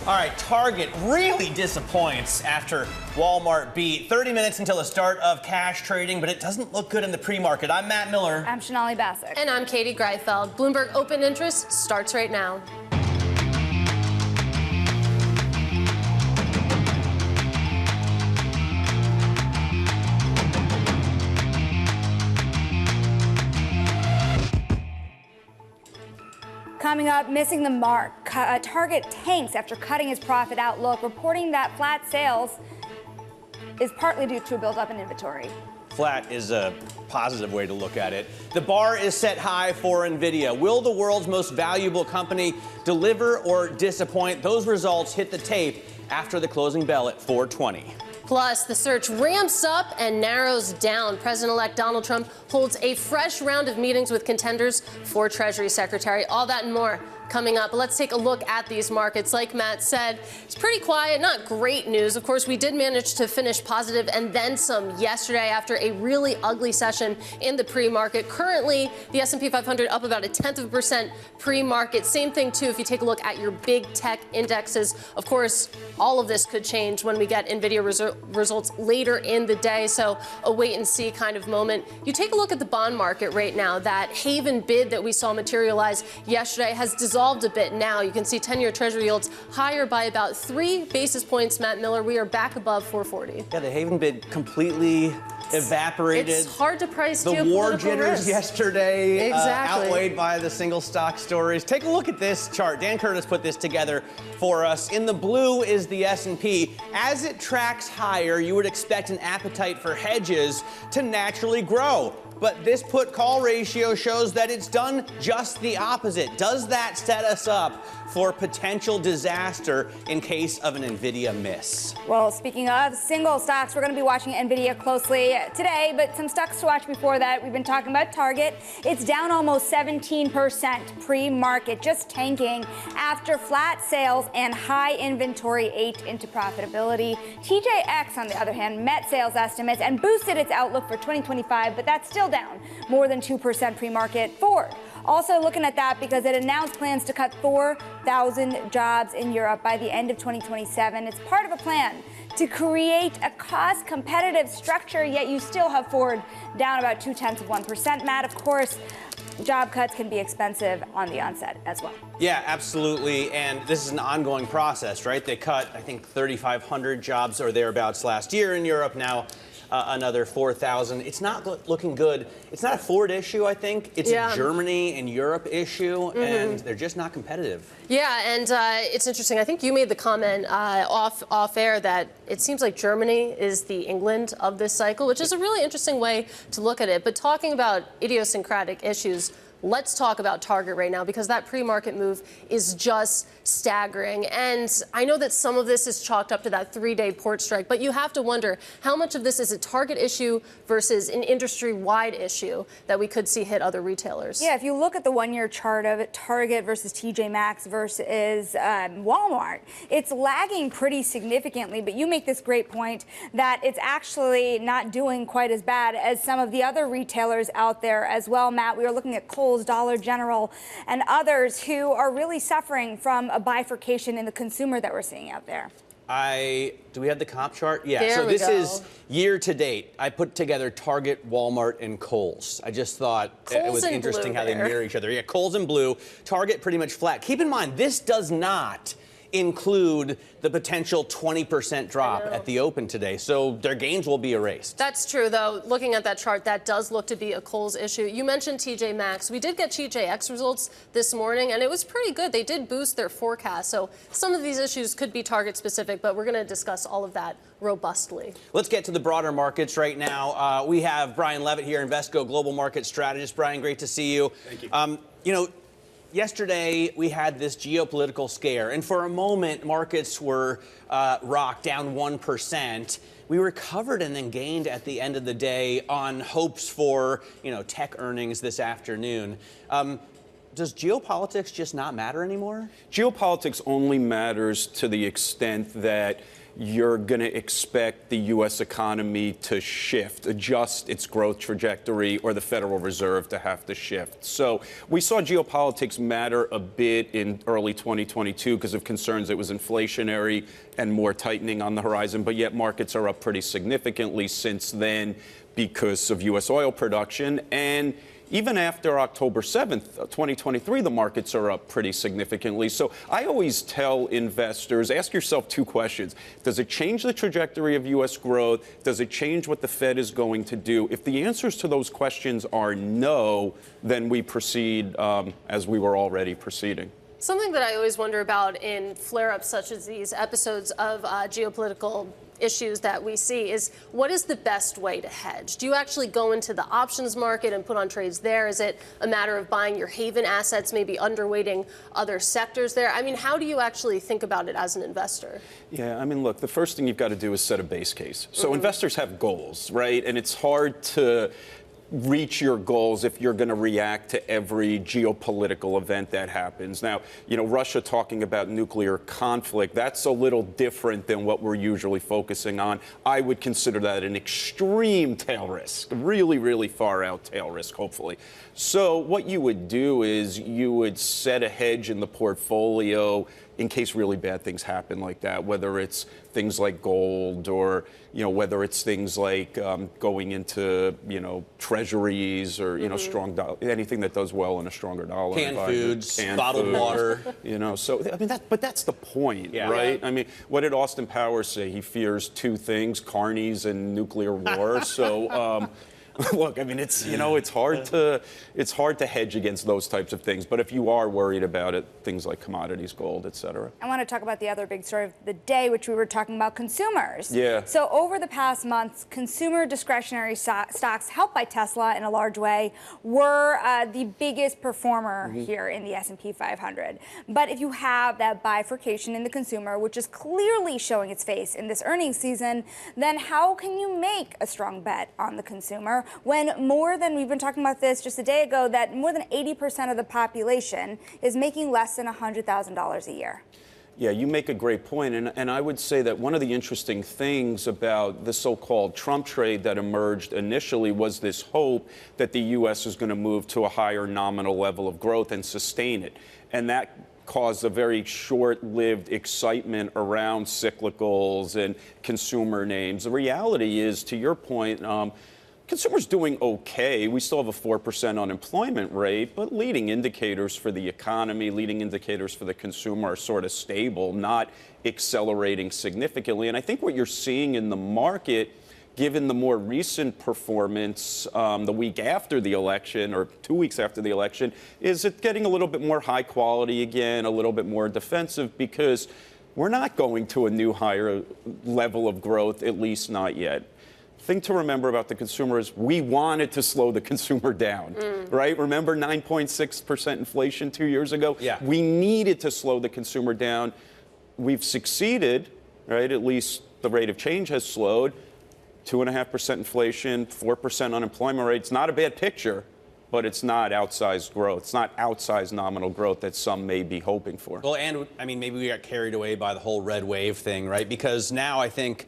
All right, Target really disappoints after Walmart beat. 30 minutes until the start of cash trading, but it doesn't look good in the pre-market. I'm Matt Miller. I'm Sonali Basak. And I'm Katie Greifeld. Bloomberg Open Interest starts right now. Coming up, missing the mark. Target tanks after cutting his profit outlook, reporting that flat sales is partly due to a buildup in inventory. Flat is a positive way to look at it. The bar is set high for NVIDIA. Will the world's most valuable company deliver or disappoint? Those results hit the tape after the closing bell at 4:20. Plus, the search ramps up and narrows down. President-elect Donald Trump holds a fresh round of meetings with contenders for Treasury Secretary. All that and more coming up. But let's take a look at these markets. Like Matt said, it's pretty quiet, not great news. Of course, we did manage to finish positive and then some yesterday after a really ugly session in the pre-market. Currently, the S&P 500 up about 0.1% pre-market. Same thing, too, if you take a look at your big tech indexes. Of course, all of this could change when we get NVIDIA results later in the day, so a wait-and-see kind of moment. You take a look at the bond market right now. That haven bid that we saw materialize yesterday has dissolved a bit now. You can see 10-year Treasury yields higher by about 3 basis points. Matt Miller, we are back above 440. Yeah, the haven bid completely evaporated. It's hard to price the war jitters yesterday, outweighed by the single stock stories. Take a look at this chart. Dan Curtis put this together for us. In the blue is the S&P. As it tracks higher, you would expect an appetite for hedges to naturally grow. But this put-call ratio shows that it's done just the opposite. Does that set us up for potential disaster in case of an NVIDIA miss? Well, speaking of single stocks, we're going to be watching NVIDIA closely today, but some stocks to watch before that. We've been talking about Target. It's down almost 17% pre-market, just tanking after flat sales and high inventory ate into profitability. TJX, on the other hand, met sales estimates and boosted its outlook for 2025, but that's still down more than 2% pre-market. Ford also looking at that because it announced plans to cut 4,000 jobs in Europe by the end of 2027. It's part of a plan to create a cost-competitive structure, yet you still have Ford down about 0.2%. Matt, of course, job cuts can be expensive on the onset as well. Yeah, absolutely. And this is an ongoing process, right? They cut, I think, 3,500 jobs or thereabouts last year in Europe. Now, another 4,000. It's not looking good. It's not a Ford issue, I think. It's a Germany and Europe issue, and they're just not competitive. Yeah, and it's interesting. I think you made the comment off air that it seems like Germany is the England of this cycle, which is a really interesting way to look at it. But talking about idiosyncratic issues, let's talk about Target right now, because that pre-market move is just staggering. And I know that some of this is chalked up to that 3-day port strike, but you have to wonder how much of this is a Target issue versus an industry-wide issue that we could see hit other retailers. Yeah, if you look at the one-year chart of Target versus TJ Maxx versus Walmart, it's lagging pretty significantly, but you make this great point that it's actually not doing quite as bad as some of the other retailers out there as well. Matt, we were looking at Kohl's, Dollar General, and others who are really suffering from a bifurcation in the consumer that we're seeing out there. Do we have the comp chart? Yeah, there so we this go. is year to date. I put together Target, Walmart, and Kohl's. I just thought it was interesting how they mirror each other. Yeah, Kohl's in blue, Target pretty much flat. Keep in mind, this does not include the potential 20% drop at the open today, so their gains will be erased. That's true, though. Looking at that chart, that does look to be a Kohl's issue. You mentioned TJ Maxx. We did get TJX results this morning, and it was pretty good. They did boost their forecast, so some of these issues could be Target-specific, but we're going to discuss all of that robustly. Let's get to the broader markets right now. We have Brian Levitt here, Invesco Global Market Strategist. Brian, great to see you. Thank you. You know, yesterday, we had this geopolitical scare, and for a moment, markets were rocked down 1%. We recovered and then gained at the end of the day on hopes for, tech earnings this afternoon. does geopolitics just not matter anymore? Geopolitics only matters to the extent that you're going to expect the U.S. economy to shift, adjust its growth trajectory, or the Federal Reserve to have to shift. So we saw geopolitics matter a bit in early 2022 because of concerns it was inflationary and more tightening on the horizon, but yet markets are up pretty significantly since then because of U.S. oil production. And even after October 7th, 2023, the markets are up pretty significantly. So I always tell investors, ask yourself two questions. Does it change the trajectory of U.S. growth? Does it change what the Fed is going to do? If the answers to those questions are no, then we proceed as we were already proceeding. Something that I always wonder about in flare-ups such as these episodes of geopolitical issues that we see is what is the best way to hedge? Do you actually go into the options market and put on trades there? Is it a matter of buying your haven assets, maybe underweighting other sectors there? I mean, how do you actually think about it as an investor? Yeah, I mean, look, the first thing you've got to do is set a base case. So investors have goals, right? And it's hard to reach your goals if you're going to react to every geopolitical event that happens. Now, you know, Russia talking about nuclear conflict, that's a little different than what we're usually focusing on. I would consider that an extreme tail risk, really, really far out tail risk, hopefully. So what you would do is you would set a hedge in the portfolio in case really bad things happen like that, whether it's things like gold or, you know, whether it's things like going into, you know, treasuries or, you know, strong dollar, anything that does well in a stronger dollar. Canned foods, bottled water. You know, so, I mean, but that's the point, right? I mean, what did Austin Powers say? He fears two things, carnies and nuclear war. So, look, I mean, it's, you know, it's hard to hedge against those types of things. But if you are worried about it, things like commodities, gold, et cetera. I want to talk about the other big story of the day, which we were talking about, consumers. Yeah. So over the past months, consumer discretionary stocks, helped by Tesla in a large way, were the biggest performer here in the S&P 500. But if you have that bifurcation in the consumer, which is clearly showing its face in this earnings season, then how can you make a strong bet on the consumer when more than, we've been talking about this just a day ago, that more than 80% of the population is making less than $100,000 a year? Yeah, you make a great point. And I would say that one of the interesting things about the so-called Trump trade that emerged initially was this hope that the U.S. is going to move to a higher nominal level of growth and sustain it. And that caused a very short-lived excitement around cyclicals and consumer names. The reality is, to your point, consumers doing okay. We still have a 4% unemployment rate, but leading indicators for the economy, leading indicators for the consumer are sort of stable, not accelerating significantly. And I think what you're seeing in the market, given the more recent performance the week after the election or 2 weeks after the election, is it getting a little bit more high quality again, a little bit more defensive, because we're not going to a new higher level of growth, at least not yet. Thing to remember about the consumer is we wanted to slow the consumer down, right? Remember 9.6% inflation 2 years ago? Yeah. We needed to slow the consumer down. We've succeeded, right? At least the rate of change has slowed. 2.5% inflation, 4% unemployment rate. It's not a bad picture, but it's not outsized growth. It's not outsized nominal growth that some may be hoping for. Well, and I mean, maybe we got carried away by the whole red wave thing, right? Because now I think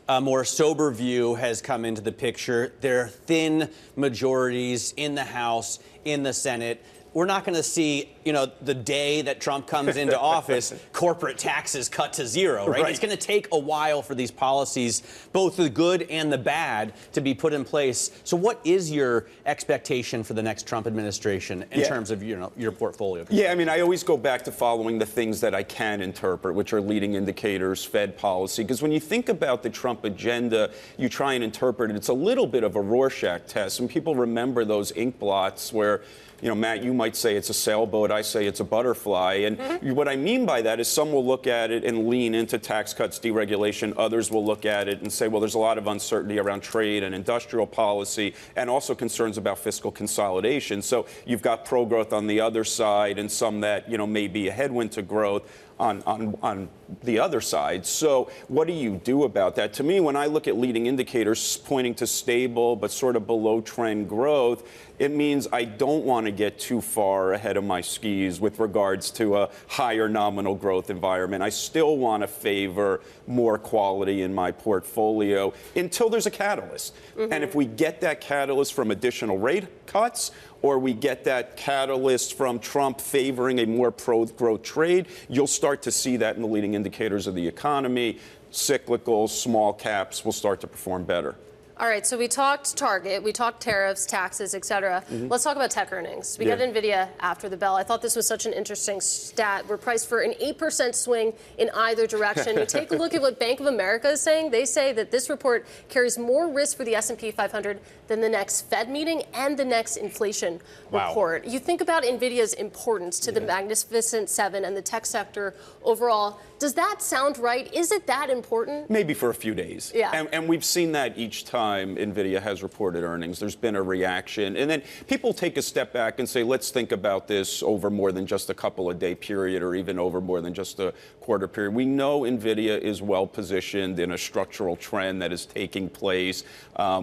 a more sober view has come into the picture. There are thin majorities in the House, in the Senate. We're not going to see, you know, the day that Trump comes into office, corporate taxes cut to zero, right? It's going to take a while for these policies, both the good and the bad, to be put in place. So what is your expectation for the next Trump administration in terms of, you know, your portfolio? Yeah, I mean, I always go back to following the things that I can interpret, which are leading indicators, Fed policy. Because when you think about the Trump agenda, you try and interpret it. It's a little bit of a Rorschach test. And people remember those ink blots where, you know, Matt, you might say it's a sailboat, I say it's a butterfly. And what I mean by that is some will look at it and lean into tax cuts, deregulation. Others will look at it and say, well, there's a lot of uncertainty around trade and industrial policy and also concerns about fiscal consolidation. So you've got pro-growth on the other side and some that, you know, may be a headwind to growth on the other side. So what do you do about that? To me, when I look at leading indicators pointing to stable but sort of below trend growth, it means I don't want to get too far ahead of my skis with regards to a higher nominal growth environment. I still want to favor more quality in my portfolio until there's a catalyst. And if we get that catalyst from additional rate cuts, or we get that catalyst from Trump favoring a more pro-growth trade, you'll start to see that in the leading indicators of the economy. Cyclicals, small caps will start to perform better. All right, so we talked Target, we talked tariffs, taxes, et cetera. Let's talk about tech earnings. We got NVIDIA after the bell. I thought this was such an interesting stat. We're priced for an 8% swing in either direction. You take a look at what Bank of America is saying. They say that this report carries more risk for the S&P 500 than the next Fed meeting and the next inflation report. You think about NVIDIA's importance to the Magnificent Seven and the tech sector overall. Does that sound right? Is it that important? Maybe for a few days. And we've seen that each time NVIDIA has reported earnings. There's been a reaction. And then people take a step back and say, let's think about this over more than just a couple of day period or even over more than just a quarter period. We know NVIDIA is well positioned in a structural trend that is taking place.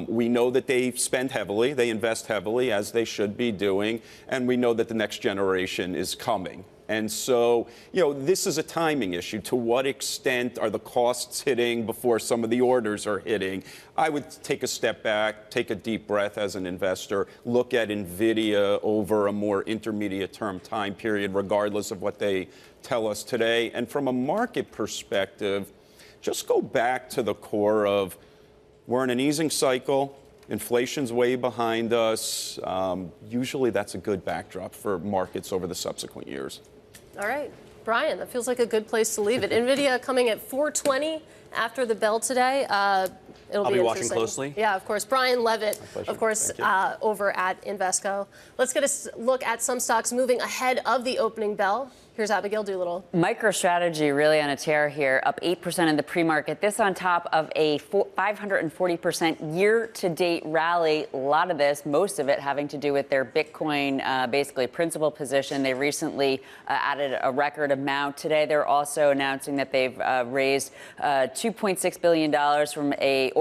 We know that they spend heavily, they invest heavily, as they should be doing. And we know that the next generation is coming. And so, this is a timing issue. To what extent are the costs hitting before some of the orders are hitting? I would take a step back, take a deep breath as an investor, look at NVIDIA over a more intermediate term time period, regardless of what they tell us today. And from a market perspective, just go back to the core of we're in an easing cycle. Inflation's way behind us. Usually that's a good backdrop for markets over the subsequent years. All right. Brian, that feels like a good place to leave it. NVIDIA coming at 420 after the bell today. I'll be watching closely. Yeah, of course. Brian Levitt, of course, over at Invesco. Let's get a look at some stocks moving ahead of the opening bell. Here's Abigail Doolittle. MicroStrategy really on a tear here, up 8% in the pre-market. This on top of a 540% year-to-date rally. A lot of this, most of it having to do with their Bitcoin, basically principal position. They recently added a record amount. Today, they're also announcing that they've raised $2.6 billion from a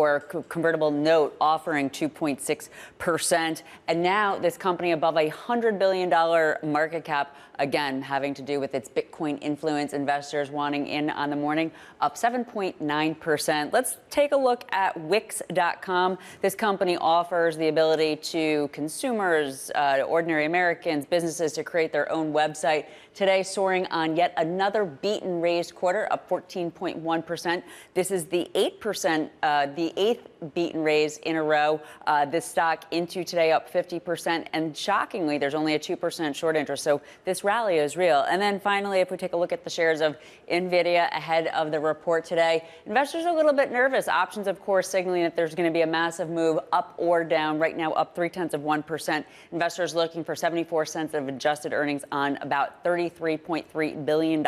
convertible note offering 2.6%. And now this company above $100 billion market cap, again, having to do with its Bitcoin influence, investors wanting in on the morning, up 7.9%. Let's take a look at Wix.com. This company offers the ability to consumers, ordinary Americans, businesses to create their own website. Today, soaring on yet another beat and raised quarter, up 14.1%. This is the 8%, the eighth beat and raise in a row. This stock into today up 50%. And shockingly, there's only a 2% short interest. So this rally is real. And then finally, if we take a look at the shares of NVIDIA ahead of the report today, investors are a little bit nervous. Options, of course, signaling that there's going to be a massive move up or down. Right now, up 0.3%. Investors looking for 74 cents of adjusted earnings on about $33.3 billion.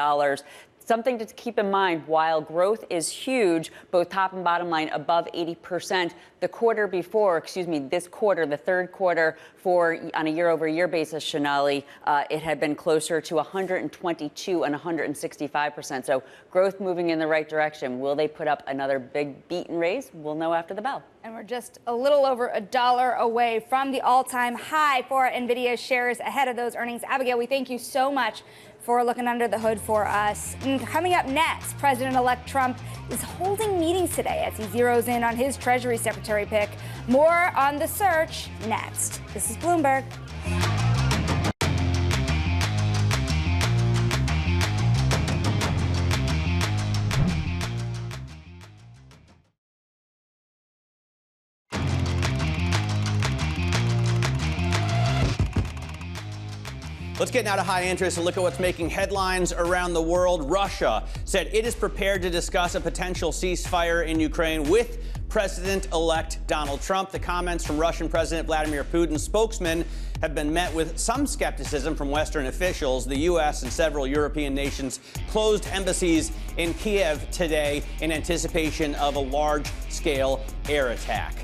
Something to keep in mind, while growth is huge, both top and bottom line above 80%, the quarter before, this quarter, the third quarter on a year-over-year basis, Sonali, it had been closer to 122 and 165%. So growth moving in the right direction. Will they put up another big beat and raise? We'll know after the bell. And we're just a little over $1 away from the all-time high for NVIDIA shares ahead of those earnings. Abigail, we thank you so much for looking under the hood for us. And coming up next, President-elect Trump is holding meetings today as he zeroes in on his Treasury Secretary pick. More on the search next. This is Bloomberg. Let's get now to high interest and look at what's making headlines around the world. Russia said it is prepared to discuss a potential ceasefire in Ukraine with President-elect Donald Trump. The comments from Russian President Vladimir Putin's spokesman have been met with some skepticism from Western officials. The U.S. and several European nations closed embassies in Kiev today in anticipation of a large-scale air attack.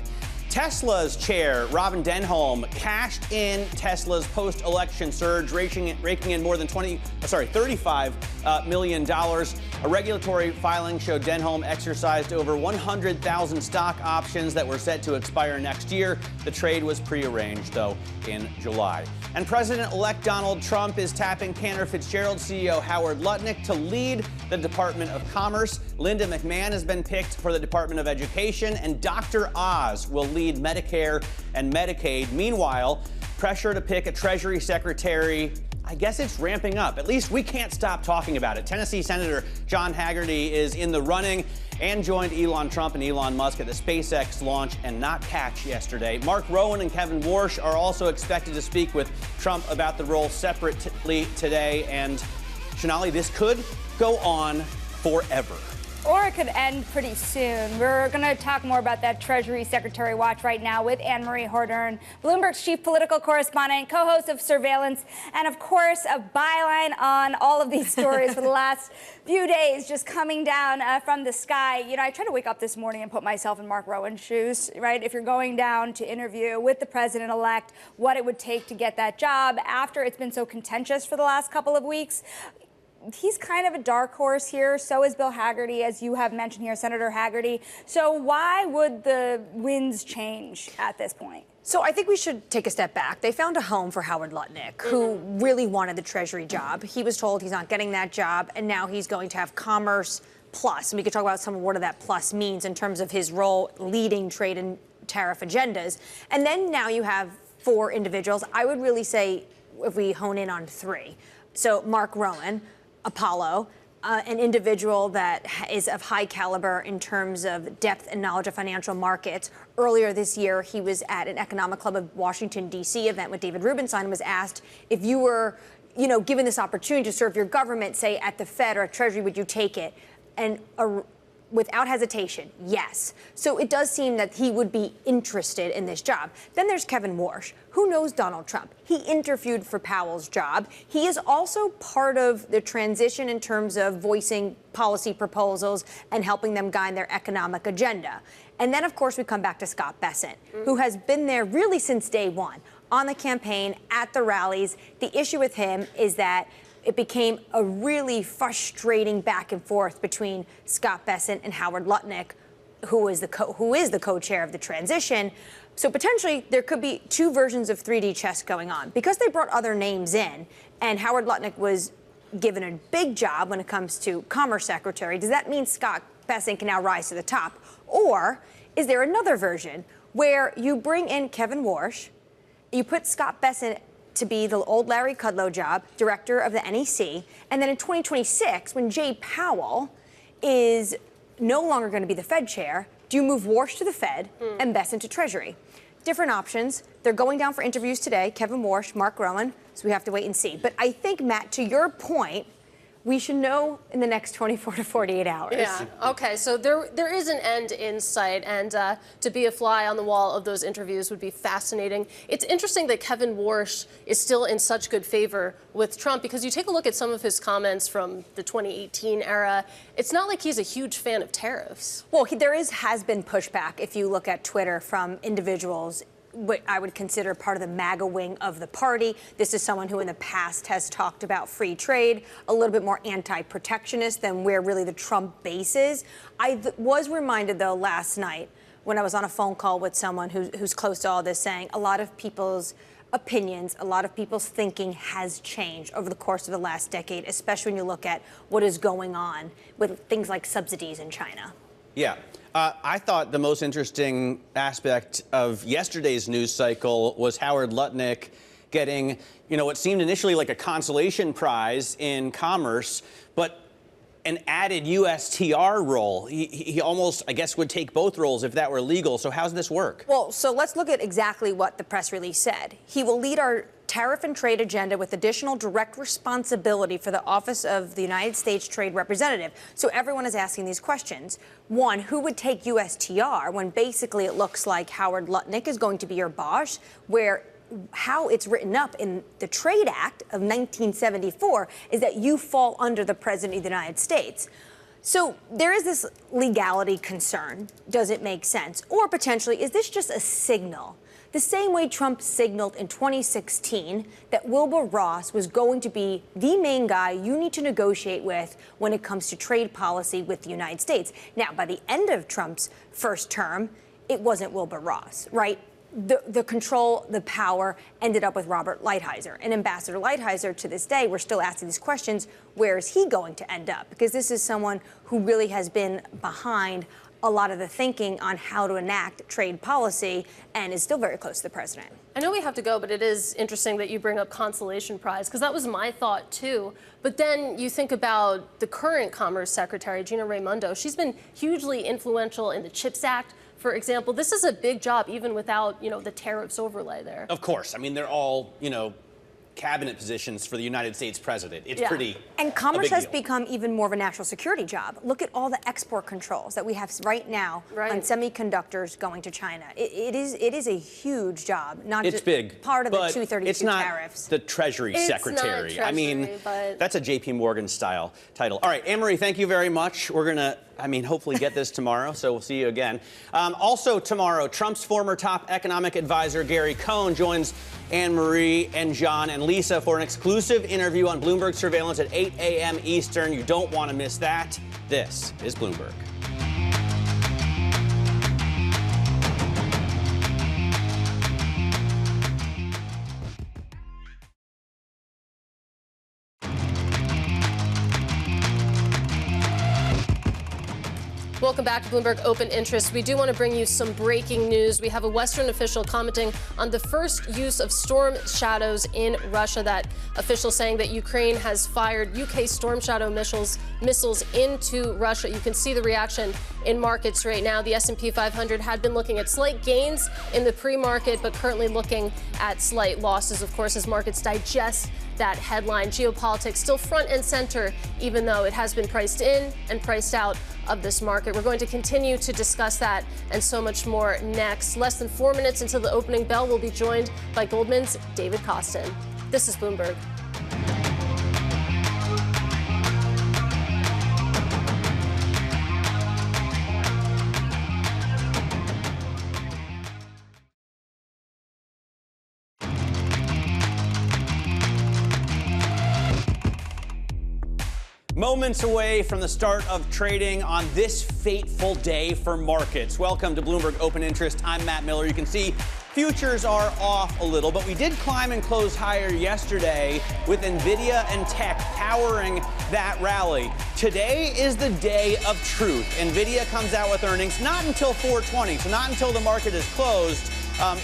Tesla's chair, Robin Denholm, cashed in Tesla's post-election surge, raking in more than $35 million. A regulatory filing showed Denholm exercised over 100,000 stock options that were set to expire next year. The trade was prearranged, though, in July. And President-elect Donald Trump is tapping Cantor Fitzgerald CEO Howard Lutnick to lead the Department of Commerce. Linda McMahon has been picked for the Department of Education, and Dr. Oz will lead Medicare and Medicaid. Meanwhile, pressure to pick a Treasury Secretary, I guess it's ramping up. At least we can't stop talking about it. Tennessee Senator John Haggerty is in the running and joined Elon Trump and Elon Musk at the SpaceX launch and not catch yesterday. Mark Rowan and Kevin Warsh are also expected to speak with Trump about the role separately today. And Sonali, this could go on forever. Or it could end pretty soon. We're going to talk more about that Treasury Secretary watch right now with Anne-Marie Hordern, Bloomberg's chief political correspondent, co-host of Surveillance, and of course a byline on all of these stories for the last few days, just coming down from the sky. You know, I tried to wake up this morning and put myself in Mark Rowan's shoes, right? If you're going down to interview with the president-elect, what it would take to get that job after it's been so contentious for the last couple of weeks. He's kind of a dark horse here. So is Bill Haggerty, as you have mentioned here, Senator Haggerty. So why would the winds change at this point? So I think we should take a step back. They found a home for Howard Lutnick, who really wanted the Treasury job. He was told he's not getting that job, and now he's going to have Commerce Plus. And we could talk about some of what that plus means in terms of his role leading trade and tariff agendas. And then now you have 4 individuals. I would really say if we hone in on 3. So Mark Rowan, Apollo, an individual that is of high caliber in terms of depth and knowledge of financial markets. Earlier this year, he was at an Economic Club of Washington, D.C. event with David Rubenstein and was asked if you were, given this opportunity to serve your government, say at the Fed or at Treasury, would you take it? And without hesitation, yes. So it does seem that he would be interested in this job. Then there's Kevin Warsh, who knows Donald Trump. He interviewed for Powell's job. He is also part of the transition in terms of voicing policy proposals and helping them guide their economic agenda. And then, of course, we come back to Scott Bessent, who has been there really since day one, on the campaign, at the rallies. The issue with him is that it became a really frustrating back and forth between Scott Bessent and Howard Lutnick, who is the co-chair of the transition. So potentially there could be 2 versions of 3D chess going on because they brought other names in, and Howard Lutnick was given a big job when it comes to Commerce Secretary. Does that mean Scott Bessent can now rise to the top, or is there another version where you bring in Kevin Warsh, you put Scott Bessent to be the old Larry Kudlow job, director of the NEC, and then in 2026, when Jay Powell is no longer going to be the Fed chair, do you move Warsh to the Fed and Bessent to Treasury? Different options. They're going down for interviews today, Kevin Warsh, Mark Rowan, so we have to wait and see. But I think, Matt, to your point, we should know in the next 24 to 48 hours. Yeah, okay, so there is an end in sight, and to be a fly on the wall of those interviews would be fascinating. It's interesting that Kevin Warsh is still in such good favor with Trump, because you take a look at some of his comments from the 2018 era, it's not like he's a huge fan of tariffs. Well, there has been pushback, if you look at Twitter, from individuals what I would consider part of the MAGA wing of the party. This is someone who in the past has talked about free trade, a little bit more anti-protectionist than where really the Trump base is. I was reminded, though, last night when I was on a phone call with someone who's close to all this, saying a lot of people's opinions, a lot of people's thinking has changed over the course of the last decade, especially when you look at what is going on with things like subsidies in China. Yeah. I thought the most interesting aspect of yesterday's news cycle was Howard Lutnick getting, what seemed initially like a consolation prize in commerce, but an added USTR role. He almost, I guess, would take both roles if that were legal. So how's this work? Well, so let's look at exactly what the press release said. He will lead our tariff and trade agenda with additional direct responsibility for the Office of the United States Trade Representative. So everyone is asking these questions. One, who would take USTR when basically it looks like Howard Lutnick is going to be your boss, where how it's written up in the Trade Act of 1974 is that you fall under the President of the United States. So there is this legality concern. Does it make sense? Or potentially, is this just a signal? The same way Trump signaled in 2016 that Wilbur Ross was going to be the main guy you need to negotiate with when it comes to trade policy with the United States. Now, by the end of Trump's first term, it wasn't Wilbur Ross, right? The control, the power ended up with Robert Lighthizer. And Ambassador Lighthizer, to this day, we're still asking these questions, where is he going to end up? Because this is someone who really has been behind a lot of the thinking on how to enact trade policy and is still very close to the president. I know we have to go, but it is interesting that you bring up consolation prize, because that was my thought too. But then you think about the current Commerce Secretary, Gina Raimondo. She's been hugely influential in the CHIPS Act, for example. This is a big job, even without, the tariffs overlay there. Of course. I mean, they're all, cabinet positions for the United States president. It's pretty. And commerce has deal. become even more of a national security job. Look at all the export controls that we have right now on semiconductors going to China. It is a huge job, not it's just big, part of the but 232 it's not tariffs. The Treasury Secretary. Not Treasury, that's a JP Morgan style title. All right, Anne-Marie, thank you very much. We're going to, hopefully get this tomorrow, so we'll see you again. Also tomorrow, Trump's former top economic advisor, Gary Cohn, joins Anne-Marie and John and Lisa for an exclusive interview on Bloomberg Surveillance at 8 a.m. Eastern. You don't want to miss that. This is Bloomberg. Welcome back to Bloomberg Open Interest. We do want to bring you some breaking news. We have a Western official commenting on the first use of storm shadows in Russia. That official saying that Ukraine has fired UK storm shadow missiles into Russia. You can see the reaction in markets right now. The S&P 500 had been looking at slight gains in the pre-market, but currently looking at slight losses, of course, as markets digest that headline. Geopolitics still front and center, even though it has been priced in and priced out of this market. We're going to continue to discuss that and so much more next. Less than 4 minutes until the opening bell, we'll be joined by Goldman's David Kostin. This is Bloomberg. Moments away from the start of trading on this fateful day for markets. Welcome to Bloomberg Open Interest. I'm Matt Miller. You can see futures are off a little, but we did climb and close higher yesterday with Nvidia and tech powering that rally. Today is the day of truth. Nvidia comes out with earnings not until 4:20, so not until the market is closed.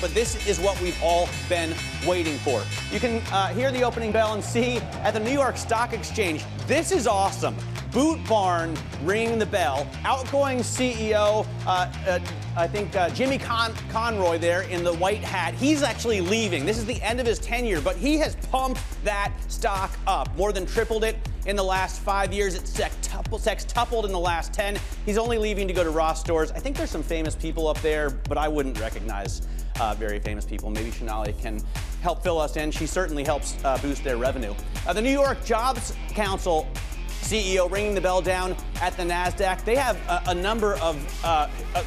But this is what we've all been waiting for. You can hear the opening bell and see at the New York Stock Exchange. This is awesome. Boot Barn ringing the bell. Outgoing CEO, I think Jimmy Conroy there in the white hat. He's actually leaving. This is the end of his tenure, but he has pumped that stock up. More than tripled it in the last 5 years. It's sextupled in the last 10. He's only leaving to go to Ross Stores. I think there's some famous people up there, but I wouldn't recognize very famous people. Maybe Sonali can help fill us in. She certainly helps boost their revenue. The New York Jobs Council CEO ringing the bell down at the NASDAQ. They have a number of,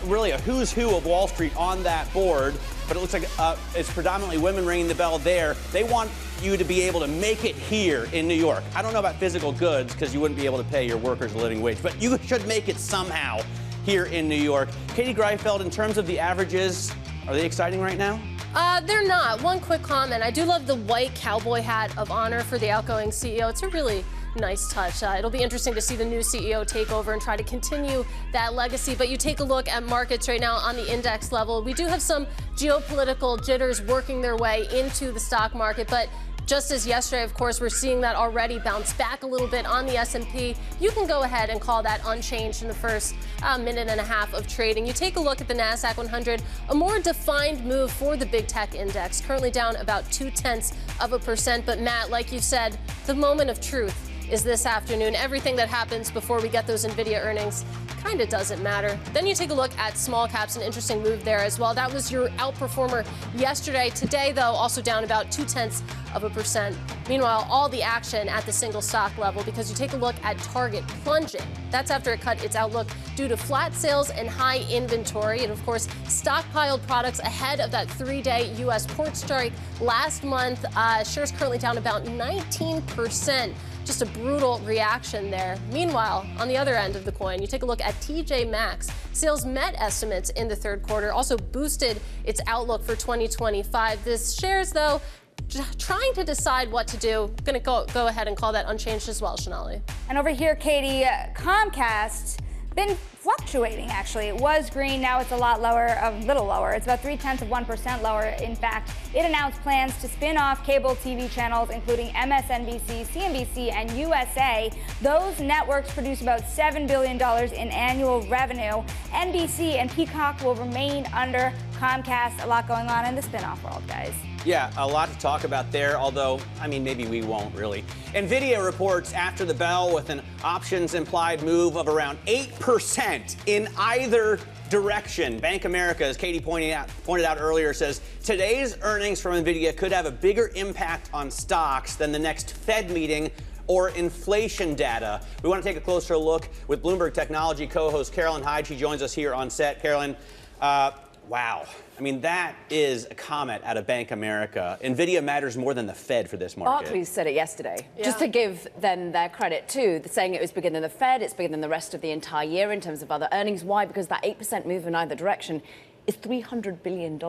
really a who's who of Wall Street on that board, but it looks like it's predominantly women ringing the bell there. They want you to be able to make it here in New York. I don't know about physical goods because you wouldn't be able to pay your workers a living wage, but you should make it somehow here in New York. Katie Greifeld, in terms of the averages, are they exciting right now? They're not. One quick comment. I do love the white cowboy hat of honor for the outgoing CEO. It's a really nice touch. It'll be interesting to see the new CEO take over and try to continue that legacy. But you take a look at markets right now on the index level. We do have some geopolitical jitters working their way into the stock market, but just as yesterday, of course, we're seeing that already bounce back a little bit on the S&P. You can go ahead and call that unchanged in the first minute and a half of trading. You take a look at the NASDAQ 100, a more defined move for the big tech index, currently down about 0.2%. But Matt, like you said, the moment of truth is this afternoon. Everything that happens before we get those NVIDIA earnings kind of doesn't matter. Then you take a look at small caps, an interesting move there as well. That was your outperformer yesterday. Today, though, also down about 0.2%. Meanwhile, all the action at the single stock level, because you take a look at Target plunging. That's after it cut its outlook due to flat sales and high inventory. And of course, stockpiled products ahead of that 3-day U.S. port strike last month. Shares currently down about 19%. Just a brutal reaction there. Meanwhile, on the other end of the coin, you take a look at TJ Maxx. Sales met estimates in the third quarter, also boosted its outlook for 2025. This shares, though, trying to decide what to do. Going to go ahead and call that unchanged as well, Sonali. And over here, Katie, Comcast been fluctuating, actually. It was green, now it's a lot lower, a little lower. It's about 0.3% lower. In fact, it announced plans to spin off cable TV channels, including MSNBC, CNBC, and USA. Those networks produce about $7 billion in annual revenue. NBC and Peacock will remain under Comcast. A lot going on in the spin-off world, guys. Yeah, a lot to talk about there, although, I mean, maybe we won't really. NVIDIA reports after the bell with an options implied move of around 8% in either direction. Bank America, as Katie pointed out earlier, says today's earnings from NVIDIA could have a bigger impact on stocks than the next Fed meeting or inflation data. We want to take a closer look with Bloomberg Technology co-host Caroline Hyde. She joins us here on set. Caroline, wow. I mean, that is a comment out of Bank America. NVIDIA matters more than the Fed for this market. Barclays said it yesterday, Yeah. just to give them their credit too, saying it was bigger than the Fed, it's bigger than the rest of the entire year in terms of other earnings. Why? Because that 8% move in either direction is $300 billion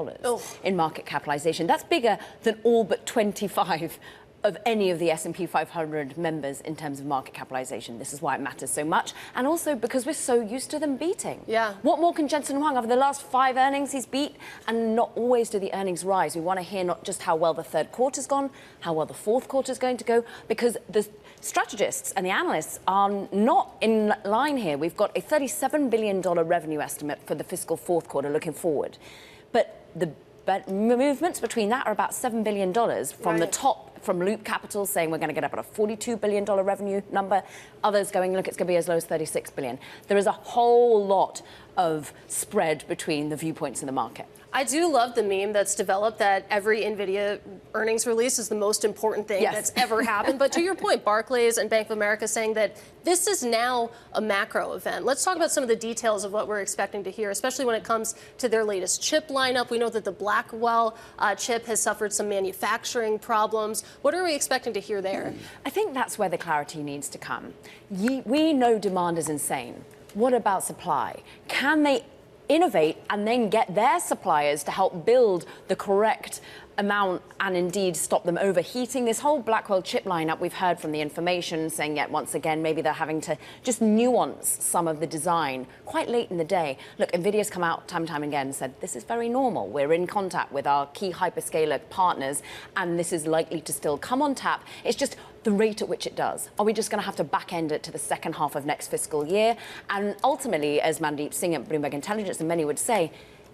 in market capitalization. That's bigger than all but 25 of any of the S&P 500 members in terms of market capitalization. This is why it matters so much. And also because we're so used to them beating. Yeah. What more can Jensen Huang, over the last 5 earnings he's beat, and not always do the earnings rise. We want to hear not just how well the third quarter's gone, how well the fourth quarter's going to go, because the strategists and the analysts are not in line here. We've got a $37 billion revenue estimate for the fiscal fourth quarter looking forward. But the movements between that are about $7 billion from the top, from Loop Capital saying we're going to get up at a $42 billion revenue number. Others going, look, it's going to be as low as $36 billion. There is a whole lot of spread between the viewpoints in the market. I do love the meme that's developed that every NVIDIA earnings release is the most important thing that's ever happened. But to your point, Barclays and Bank of America saying that this is now a macro event. Let's talk about some of the details of what we're expecting to hear, especially when it comes to their latest chip lineup. We know that the Blackwell chip has suffered some manufacturing problems. What are we expecting to hear there? I think that's where the clarity needs to come. We know demand is insane. What about supply? Can they innovate and then get their suppliers to help build the correct amount and indeed stop them overheating? This whole Blackwell chip lineup, we've heard from the information saying yet once again, maybe they're having to just nuance some of the design quite late in the day. Look, NVIDIA's come out time and time again and said this is very normal. We're in contact with our key hyperscaler partners and this is likely to still come on tap. It's just the rate at which it does. Are we just going to have to back end it to the second half of next fiscal year? And ultimately, as Mandeep Singh at Bloomberg Intelligence and many would say,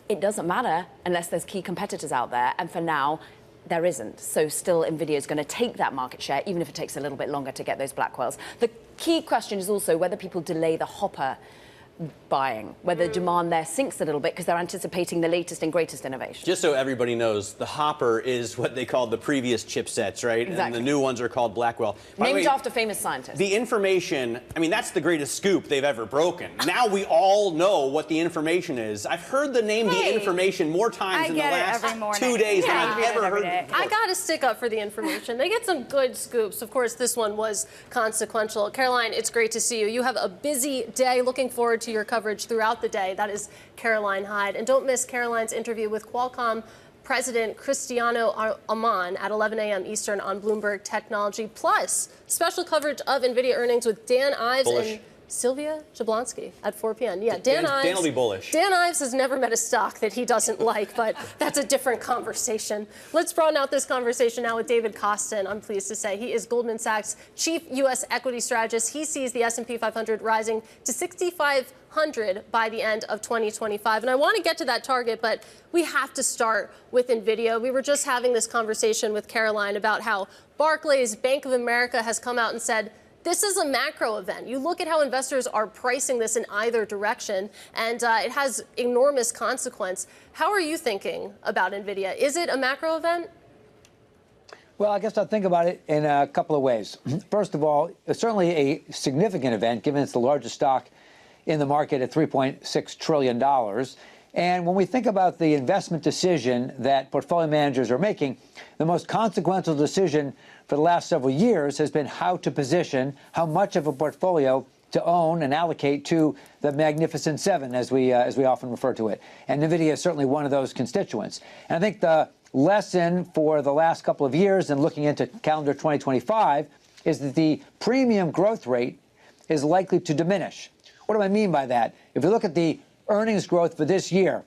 it doesn't matter unless there's key competitors out there. And for now, there isn't. So still, NVIDIA is going to take that market share, even if it takes a little bit longer to get those Blackwells. The key question is also whether people delay the Hopper buying, whether demand there sinks a little bit because they're anticipating the latest and greatest innovation. Just so everybody knows, the Hopper is what they called the previous chipsets, right? Exactly. And the new ones are called Blackwell. Named after famous scientists. The information, I mean, that's the greatest scoop they've ever broken. Now we all know what the information is. I've heard the name the information more times in the last 2 days than I've ever heard it before. I got to stick up for the information. They get some good scoops. Of course, this one was consequential. Caroline, it's great to see you. You have a busy day. Looking forward to your coverage throughout the day. That is Caroline Hyde. And don't miss Caroline's interview with Qualcomm President Cristiano Amon at 11 a.m. Eastern on Bloomberg Technology, plus special coverage of NVIDIA earnings with Dan Ives and Sylvia Jablonski at 4 p.m. Yeah, Dan will be bullish. Dan Ives has never met a stock that he doesn't like, but that's a different conversation. Let's broaden out this conversation now with David Kostin. I'm pleased to say he is Goldman Sachs' chief U.S. equity strategist. He sees the S&P 500 rising to 6,500 by the end of 2025. And I want to get to that target, but we have to start with NVIDIA. We were just having this conversation with Caroline about how Barclays, Bank of America has come out and said this is a macro event. You look at how investors are pricing this in either direction, and it has enormous consequence. How are you thinking about NVIDIA? Is it a macro event? Well, I guess I'll think about it in a couple of ways. First of all, it's certainly a significant event, given it's the largest stock in the market at $3.6 trillion. And when we think about the investment decision that portfolio managers are making, the most consequential decision for the last several years has been how to position, how much of a portfolio to own and allocate to the Magnificent Seven, as we often refer to it. And NVIDIA is certainly one of those constituents. And I think the lesson for the last couple of years and looking into calendar 2025 is that the premium growth rate is likely to diminish. What do I mean by that? If you look at the earnings growth for this year,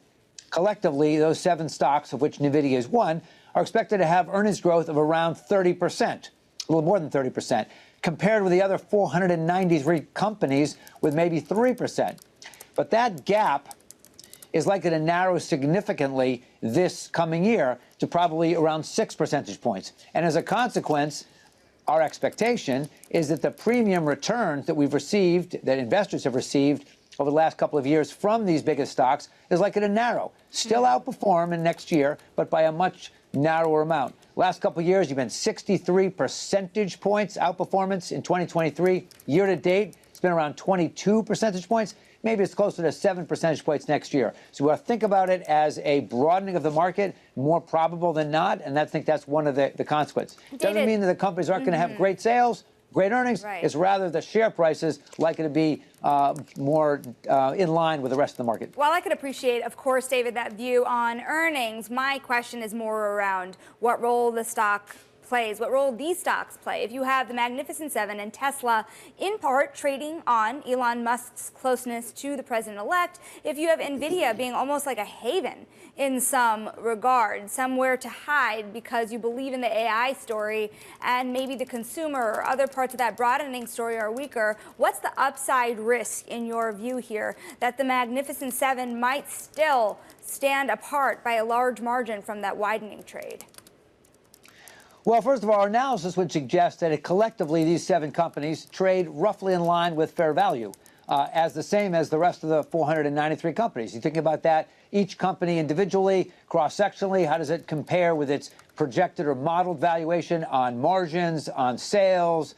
collectively, those 7 stocks, of which NVIDIA is one, are expected to have earnings growth of around 30%, a little more than 30%, compared with the other 493 companies with maybe 3%. But that gap is likely to narrow significantly this coming year to probably around 6 percentage points. And as a consequence, our expectation is that the premium returns that we've received, that investors have received over the last couple of years from these biggest stocks, is likely to narrow. Still outperform in next year, but by a much narrower amount. Last couple of years, you've been 63 percentage points outperformance in 2023. Year to date, it's been around 22 percentage points. Maybe it's closer to 7 percentage points next year. So we'll think about it as a broadening of the market, more probable than not, and I think that's one of the consequences. Doesn't mean that the companies aren't going to have great sales, great earnings. Right. It's rather the share prices likely to be more in line with the rest of the market. While I could appreciate, of course, David, that view on earnings, my question is more around what role the stock plays, what role these stocks play. If you have the Magnificent Seven and Tesla, in part trading on Elon Musk's closeness to the president-elect, if you have NVIDIA being almost like a haven in some regard, somewhere to hide because you believe in the AI story and maybe the consumer or other parts of that broadening story are weaker, what's the upside risk in your view here that the Magnificent Seven might still stand apart by a large margin from that widening trade? Well, first of all, our analysis would suggest that collectively these 7 companies trade roughly in line with fair value, as the same as the rest of the 493 companies. You think about that, each company individually, cross-sectionally, how does it compare with its projected or modeled valuation on margins, on sales,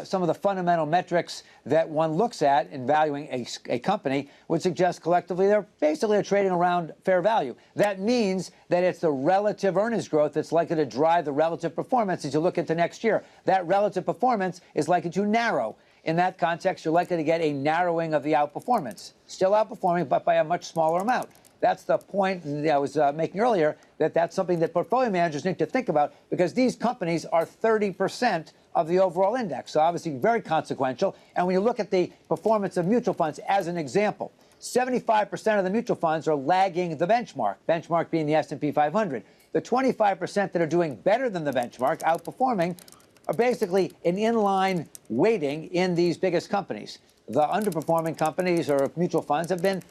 some of the fundamental metrics that one looks at in valuing a company would suggest collectively they're basically trading around fair value. That means that it's the relative earnings growth that's likely to drive the relative performance as you look into next year. That relative performance is likely to narrow. In that context, you're likely to get a narrowing of the outperformance. Still outperforming, but by a much smaller amount. That's the point that I was making earlier, that's something that portfolio managers need to think about because these companies are 30% of the overall index. So obviously very consequential. And when you look at the performance of mutual funds as an example, 75% of the mutual funds are lagging the benchmark being the S&P 500. The 25% that are doing better than the benchmark, outperforming, are basically an inline weighting in these biggest companies. The underperforming companies or mutual funds have been,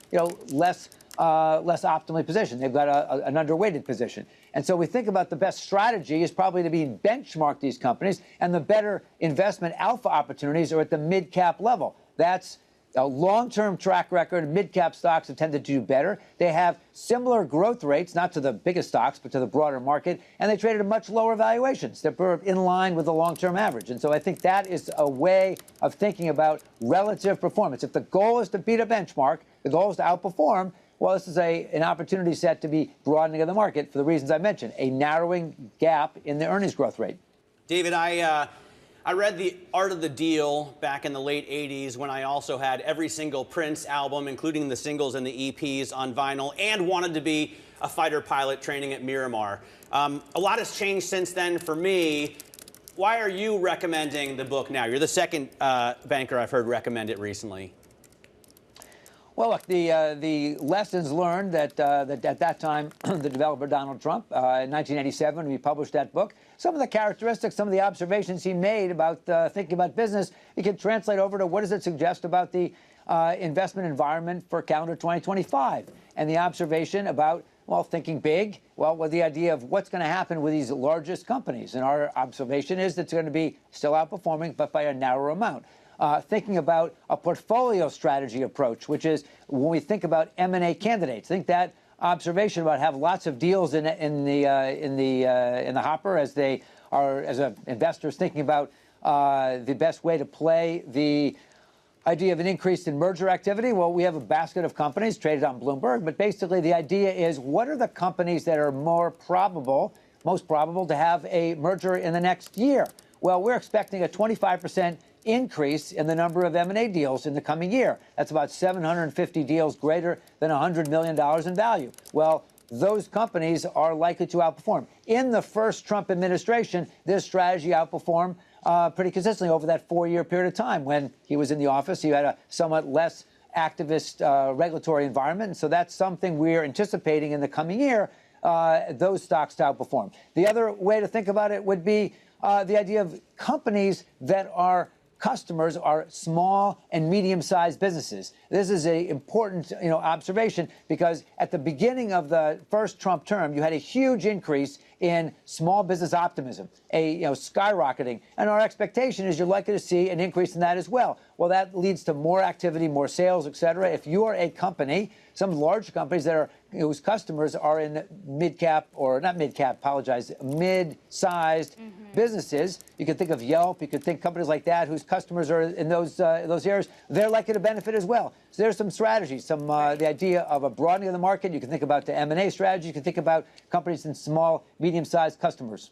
less optimally positioned. They've got an underweighted position. And so we think about the best strategy is probably to be benchmark these companies, and the better investment alpha opportunities are at the mid-cap level. That's a long-term track record. Mid-cap stocks have tended to do better. They have similar growth rates, not to the biggest stocks, but to the broader market, and they trade at much lower valuations. They're in line with the long-term average. And so I think that is a way of thinking about relative performance. If the goal is to beat a benchmark, the goal is to outperform, well, this is an opportunity set to be broadening of the market for the reasons I mentioned, a narrowing gap in the earnings growth rate. David, I read The Art of the Deal back in the late 80s when I also had every single Prince album, including the singles and the EPs on vinyl, and wanted to be a fighter pilot training at Miramar. A lot has changed since then for me. Why are you recommending the book now? You're the second banker I've heard recommend it recently. Well, look, the lessons learned that at that time, the developer Donald Trump, in 1987, when he published that book, some of the characteristics, some of the observations he made about thinking about business, you can translate over to what does it suggest about the investment environment for calendar 2025, and the observation about Well, thinking big, well, with the idea of what's going to happen with these largest companies. And our observation is that it's going to be still outperforming, but by a narrower amount. Thinking about a portfolio strategy approach, which is when we think about M&A candidates. Think that observation about have lots of deals in the hopper as they are as investors thinking about the best way to play the idea of an increase in merger activity. Well, we have a basket of companies traded on Bloomberg, but basically the idea is what are the companies that are most probable to have a merger in the next year? Well, we're expecting a 25% increase in the number of M&A deals in the coming year. That's about 750 deals greater than $100 million in value. Well, those companies are likely to outperform. In the first Trump administration, this strategy outperformed pretty consistently over that 4-year period of time. When he was in the office, he had a somewhat less activist regulatory environment. And so that's something we're anticipating in the coming year, those stocks to outperform. The other way to think about it would be the idea of companies that are customers are small and medium-sized businesses. This is an important, observation because at the beginning of the first Trump term, you had a huge increase in small business optimism, skyrocketing. And our expectation is you're likely to see an increase in that as well. Well, that leads to more activity, more sales, et cetera. If you are a company, some large companies that are whose customers are in mid-cap or not mid-cap, mid-sized businesses. You can think of Yelp. You could think companies like that whose customers are in those areas. They're likely to benefit as well. So there's some strategies, the idea of a broadening of the market. You can think about the M&A strategy. You can think about companies in small, medium-sized customers.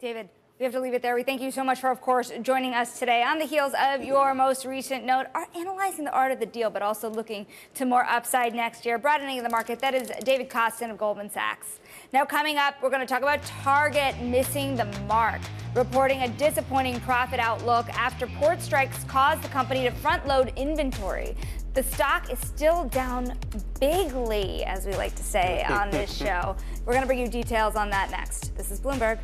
David, we have to leave it there. We thank you so much for, of course, joining us today on the heels of your most recent note, analyzing the art of the deal, but also looking to more upside next year, broadening the market. That is David Kostin of Goldman Sachs. Now, coming up, we're going to talk about Target missing the mark, reporting a disappointing profit outlook after port strikes caused the company to front-load inventory. The stock is still down bigly, as we like to say on this show. We're going to bring you details on that next. This is Bloomberg.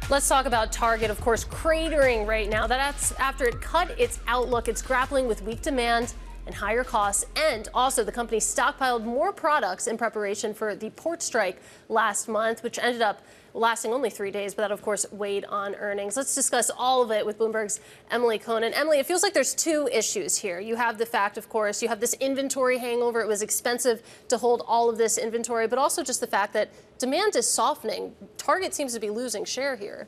Let's talk about Target, of course, cratering right now. That's after it cut its outlook. It's grappling with weak demand and higher costs. And also the company stockpiled more products in preparation for the port strike last month, which ended up lasting only 3 days. But that, of course, weighed on earnings. Let's discuss all of it with Bloomberg's Emily Conan. Emily, it feels like there's two issues here. You have the fact, of course, you have this inventory hangover. It was expensive to hold all of this inventory, but also just the fact that demand is softening. Target seems to be losing share here.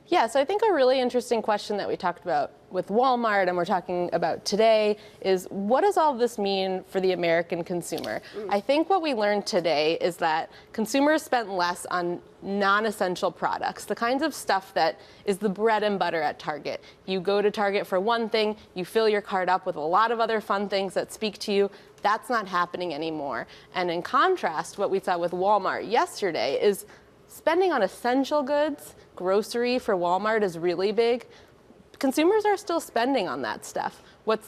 Yeah, so I think a really interesting question that we talked about with Walmart and we're talking about today is what does all this mean for the American consumer? I think what we learned today is that consumers spent less on non-essential products, the kinds of stuff that is the bread and butter at Target. You go to Target for one thing, you fill your cart up with a lot of other fun things that speak to you. That's not happening anymore. And in contrast, what we saw with Walmart yesterday is spending on essential goods. Grocery for Walmart is really big. Consumers are still spending on that stuff. Why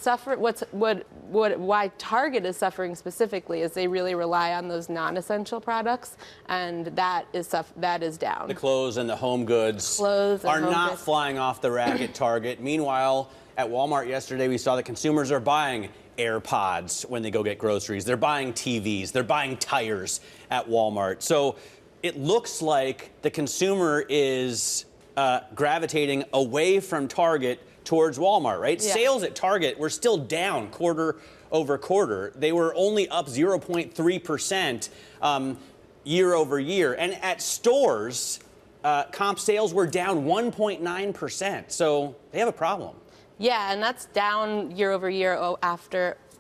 Target is suffering specifically is they really rely on those non-essential products, and that is down. The clothes and the home goods are not flying off the rack at Target. Meanwhile, at Walmart yesterday, we saw that consumers are buying AirPods when they go get groceries. They're buying TVs. They're buying tires at Walmart. So it looks like the consumer is gravitating away from Target towards Walmart, right? Yeah. Sales at Target were still down quarter over quarter. They were only up 0.3% year over year. And at stores, comp sales were down 1.9%. So they have a problem. Yeah, and that's down year over year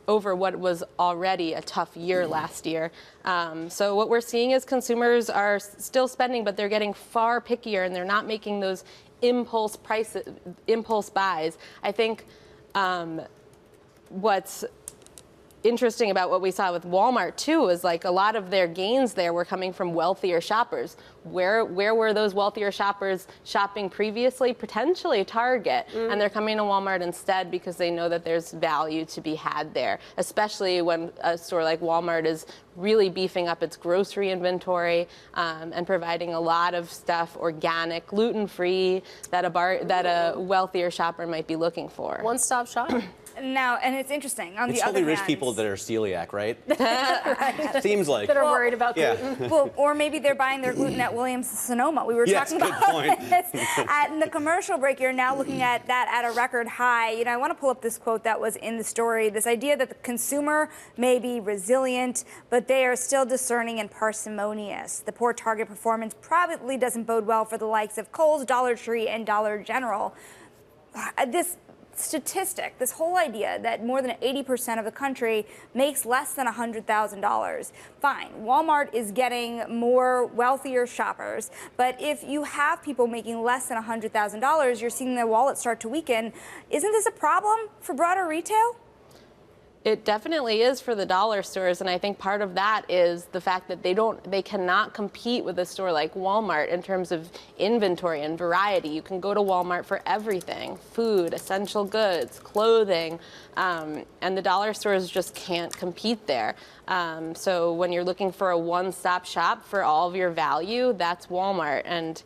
over what was already a tough year last year. So what we're seeing is consumers are still spending, but they're getting far pickier and they're not making those impulse buys. I think what's interesting about what we saw with Walmart too is like a lot of their gains there were coming from wealthier shoppers. Where were those wealthier shoppers shopping previously? Potentially Target, and they're coming to Walmart instead because they know that there's value to be had there, especially when a store like Walmart is really beefing up its grocery inventory and providing a lot of stuff organic, gluten-free that a wealthier shopper might be looking for. One-stop shop. Now, and it's interesting. On It's the only other rich hand, people that are celiac, right? Seems like. That are worried about gluten. Well, or maybe they're buying their gluten at Williams-Sonoma. We were talking good about point. this in the commercial break. You're now looking at that at a record high. You know, I want to pull up this quote that was in the story. This idea that the consumer may be resilient, but they are still discerning and parsimonious. The poor Target performance probably doesn't bode well for the likes of Kohl's, Dollar Tree, and Dollar General. This statistic, this whole idea that more than 80% of the country makes less than $100,000. Fine, Walmart is getting more wealthier shoppers, but if you have people making less than $100,000, you're seeing their wallet start to weaken. Isn't this a problem for broader retail? It definitely is for the dollar stores, and I think part of that is the fact that they cannot compete with a store like Walmart in terms of inventory and variety. You can go to Walmart for everything: food, essential goods, clothing, and the dollar stores just can't compete there. So when you're looking for a one-stop shop for all of your value, that's Walmart, and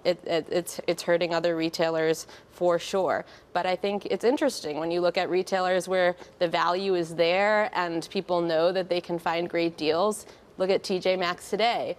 it's hurting other retailers for sure. But I think it's interesting when you look at retailers where the value is there and people know that they can find great deals. Look at TJ Maxx today.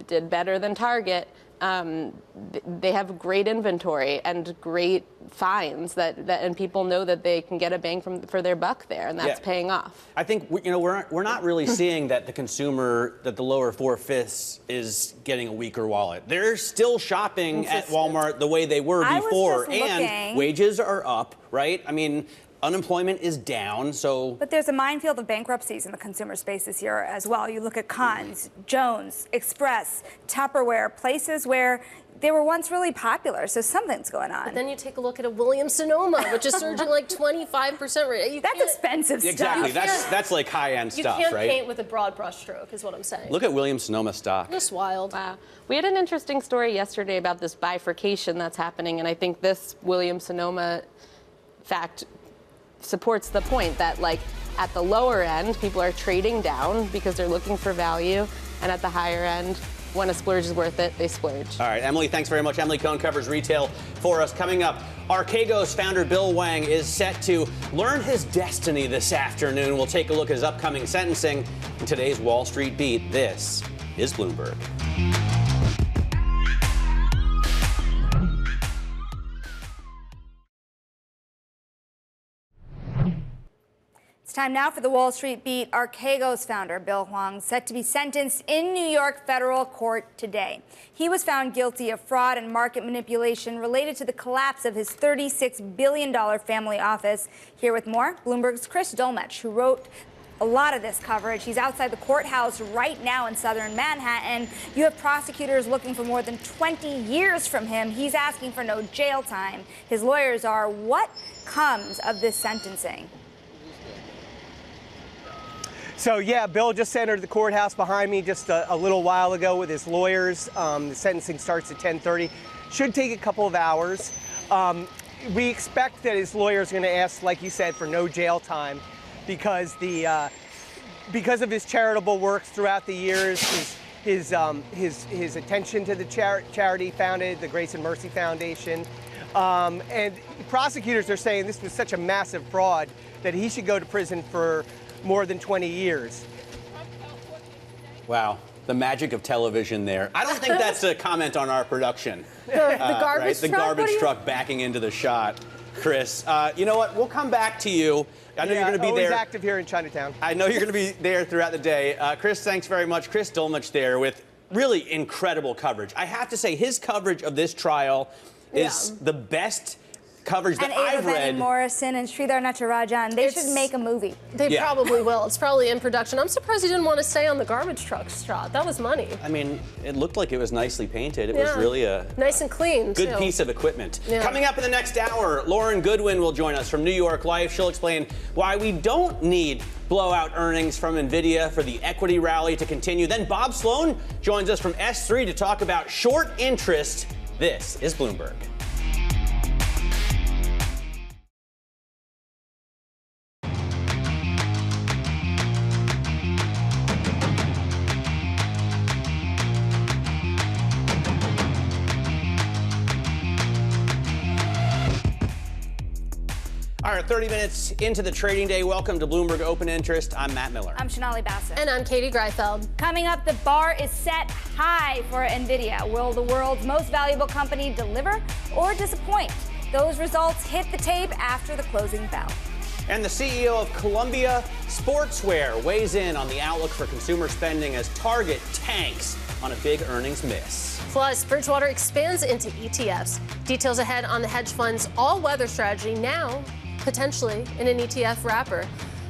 Did better than Target. They have great inventory and great finds and people know that they can get a bang for their buck there, and that's paying off. I think we're not really seeing that the consumer, that the lower 4/5 is getting a weaker wallet. They're still shopping at Walmart the way they were before, and wages are up, right? I mean, unemployment is down, so. But there's a minefield of bankruptcies in the consumer space this year as well. You look at Conn's, Jones, Express, Tupperware, places where they were once really popular, so something's going on. But then you take a look at a Williams-Sonoma, which is surging like 25% rate. That's expensive stuff. Exactly, that's like high-end stuff, right? You can't paint with a broad brushstroke, is what I'm saying. Look at Williams-Sonoma stock. Just wild. Wow. We had an interesting story yesterday about this bifurcation that's happening, and I think this Williams-Sonoma fact supports the point that, like, at the lower end, people are trading down because they're looking for value, and at the higher end, when a splurge is worth it, they splurge. All right, Emily, thanks very much. Emily Cohn covers retail for us. Coming up, Archegos founder Bill Wang is set to learn his destiny this afternoon. We'll take a look at his upcoming sentencing in today's Wall Street Beat. This is Bloomberg. It's time now for the Wall Street Beat. Archegos founder Bill Hwang set to be sentenced in New York federal court today. He was found guilty of fraud and market manipulation related to the collapse of his $36 billion family office. Here with more, Bloomberg's Chris Dolmetsch, who wrote a lot of this coverage. He's outside the courthouse right now in southern Manhattan. You have prosecutors looking for more than 20 years from him. He's asking for no jail time. His lawyers are. What comes of this sentencing? So, yeah, Bill just entered the courthouse behind me just a little while ago with his lawyers. The sentencing starts at 10:30. Should take a couple of hours. We expect that his lawyers are going to ask, like you said, for no jail time because of his charitable works throughout the years, his attention to the charity founded, the Grace and Mercy Foundation. And prosecutors are saying this was such a massive fraud that he should go to prison for more than 20 years. Wow, the magic of television there. I don't think that's a comment on our production. The garbage right? The truck? garbage truck backing into the shot. Chris, you know what? We'll come back to you. I know you're going to be always there. active here in Chinatown. I know you're going to be there throughout the day. Chris, thanks very much. Chris Dolmetsch there with really incredible coverage. I have to say, his coverage of this trial is the best coverage that and Ava I've read. Bennett Morrison and Sridhar Natarajan. They should make a movie. They probably will. It's probably in production. I'm surprised he didn't want to stay on the garbage truck shot. That was money. I mean, it looked like it was nicely painted. It was really a nice and clean, good piece of equipment. Coming up in the next hour, Lauren Goodwin will join us from New York Life. She'll explain why we don't need blowout earnings from NVIDIA for the equity rally to continue. Then Bob Sloan joins us from S3 to talk about short interest. This is Bloomberg. All right, 30 minutes into the trading day. Welcome to Bloomberg Open Interest. I'm Matt Miller. I'm Sonali Basak. And I'm Katie Greifeld. Coming up, the bar is set high for NVIDIA. Will the world's most valuable company deliver or disappoint? Those results hit the tape after the closing bell. And the CEO of Columbia Sportswear weighs in on the outlook for consumer spending as Target tanks on a big earnings miss. Plus, Bridgewater expands into ETFs. Details ahead on the hedge fund's all-weather strategy, now potentially in an ETF wrapper.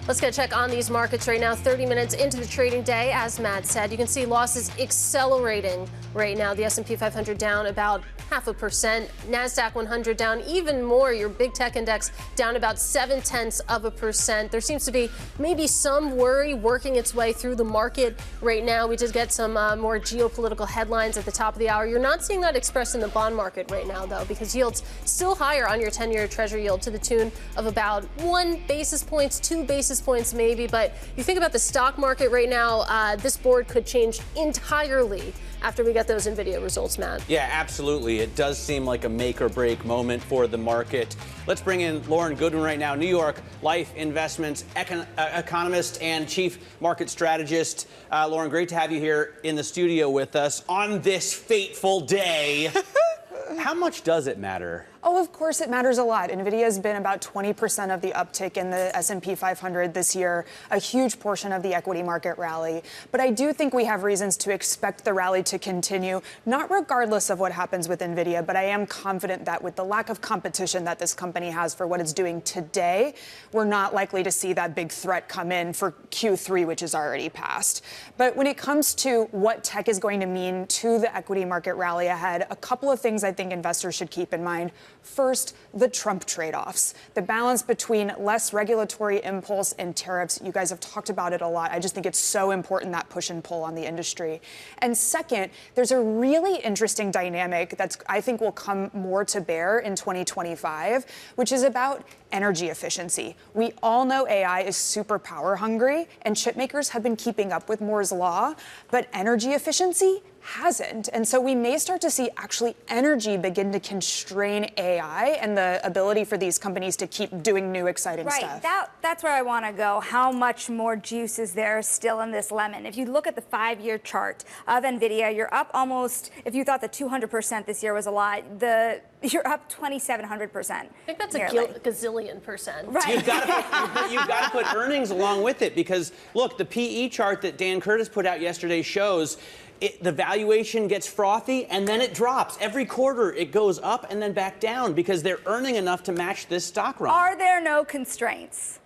Let's get a check on these markets right now. 30 minutes into the trading day, as Matt said, you can see losses accelerating right now. The S&P 500 down about 0.5%. NASDAQ 100 down even more. Your big tech index down about 0.7%. There seems to be maybe some worry working its way through the market right now. We did get some more geopolitical headlines at the top of the hour. You're not seeing that expressed in the bond market right now, though, because yields still higher on your 10-year Treasury yield to the tune of about 1 basis points, 2 basis points maybe. But you think about the stock market right now, this board could change entirely after we get those NVIDIA results, Matt. Yeah, absolutely. It does seem like a make or break moment for the market. Let's bring in Lauren Goodwin right now, New York Life Investments economist and chief market strategist. Lauren, great to have you here in the studio with us on this fateful day. How much does it matter? Oh, of course it matters a lot. NVIDIA has been about 20% of the uptick in the S&P 500 this year, a huge portion of the equity market rally. But I do think we have reasons to expect the rally to continue, not regardless of what happens with NVIDIA, but I am confident that with the lack of competition that this company has for what it's doing today, we're not likely to see that big threat come in for Q3, which is already passed. But when it comes to what tech is going to mean to the equity market rally ahead, a couple of things I think investors should keep in mind. First, the Trump trade-offs, the balance between less regulatory impulse and tariffs. You guys have talked about it a lot. I just think it's so important, that push and pull on the industry. And second, there's a really interesting dynamic that's, I think, will come more to bear in 2025, which is about energy efficiency. We all know AI is super power hungry, and chip makers have been keeping up with Moore's Law, but energy efficiency hasn't. And so we may start to see actually energy begin to constrain AI and the ability for these companies to keep doing new exciting stuff. Right, that's where I want to go. How much more juice is there still in this lemon? If you look at the 5-year chart of NVIDIA, you're up almost, if you thought the 200% this year was a lot, you're up 2,700%. I think that's nearly a gazillion percent. Right. You've got to put earnings along with it, because look, the PE chart that Dan Curtis put out yesterday shows the valuation gets frothy and then it drops. Every quarter it goes up and then back down because they're earning enough to match this stock run. Are there no constraints?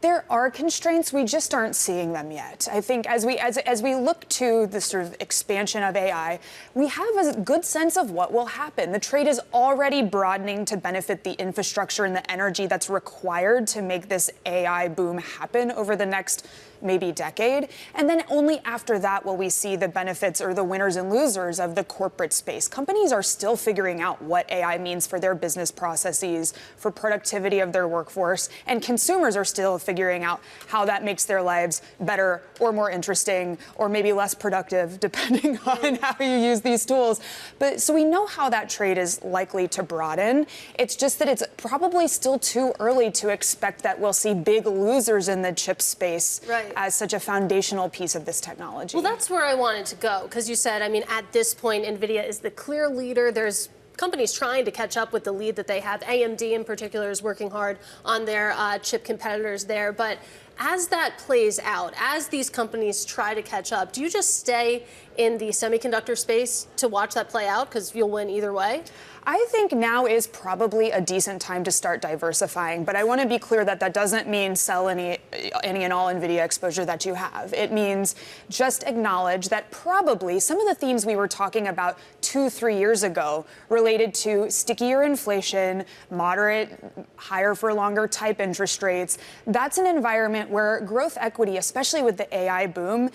There are constraints, we just aren't seeing them yet. I think as we look to the sort of expansion of AI, we have a good sense of what will happen. The trade is already broadening to benefit the infrastructure and the energy that's required to make this AI boom happen over the next maybe decade. And then only after that will we see the benefits or the winners and losers of the corporate space. Companies are still figuring out what AI means for their business processes, for productivity of their workforce, and consumers are still figuring out how that makes their lives better or more interesting or maybe less productive, depending on how you use these tools. But so we know how that trade is likely to broaden. It's just that it's probably still too early to expect that we'll see big losers in the chip space as such a foundational piece of this technology. Well, that's where I wanted to go, because you said, I mean, at this point, NVIDIA is the clear leader. There's companies trying to catch up with the lead that they have. AMD in particular is working hard on their chip competitors there. But As that plays out, as these companies try to catch up, do you just stay in the semiconductor space to watch that play out because you'll win either way? I think now is probably a decent time to start diversifying, but I want to be clear that that doesn't mean sell any and all NVIDIA exposure that you have. It means just acknowledge that probably some of the themes we were talking about 2-3 years ago related to stickier inflation, moderate, higher for longer type interest rates, that's an environment where growth equity, especially with the AI boom,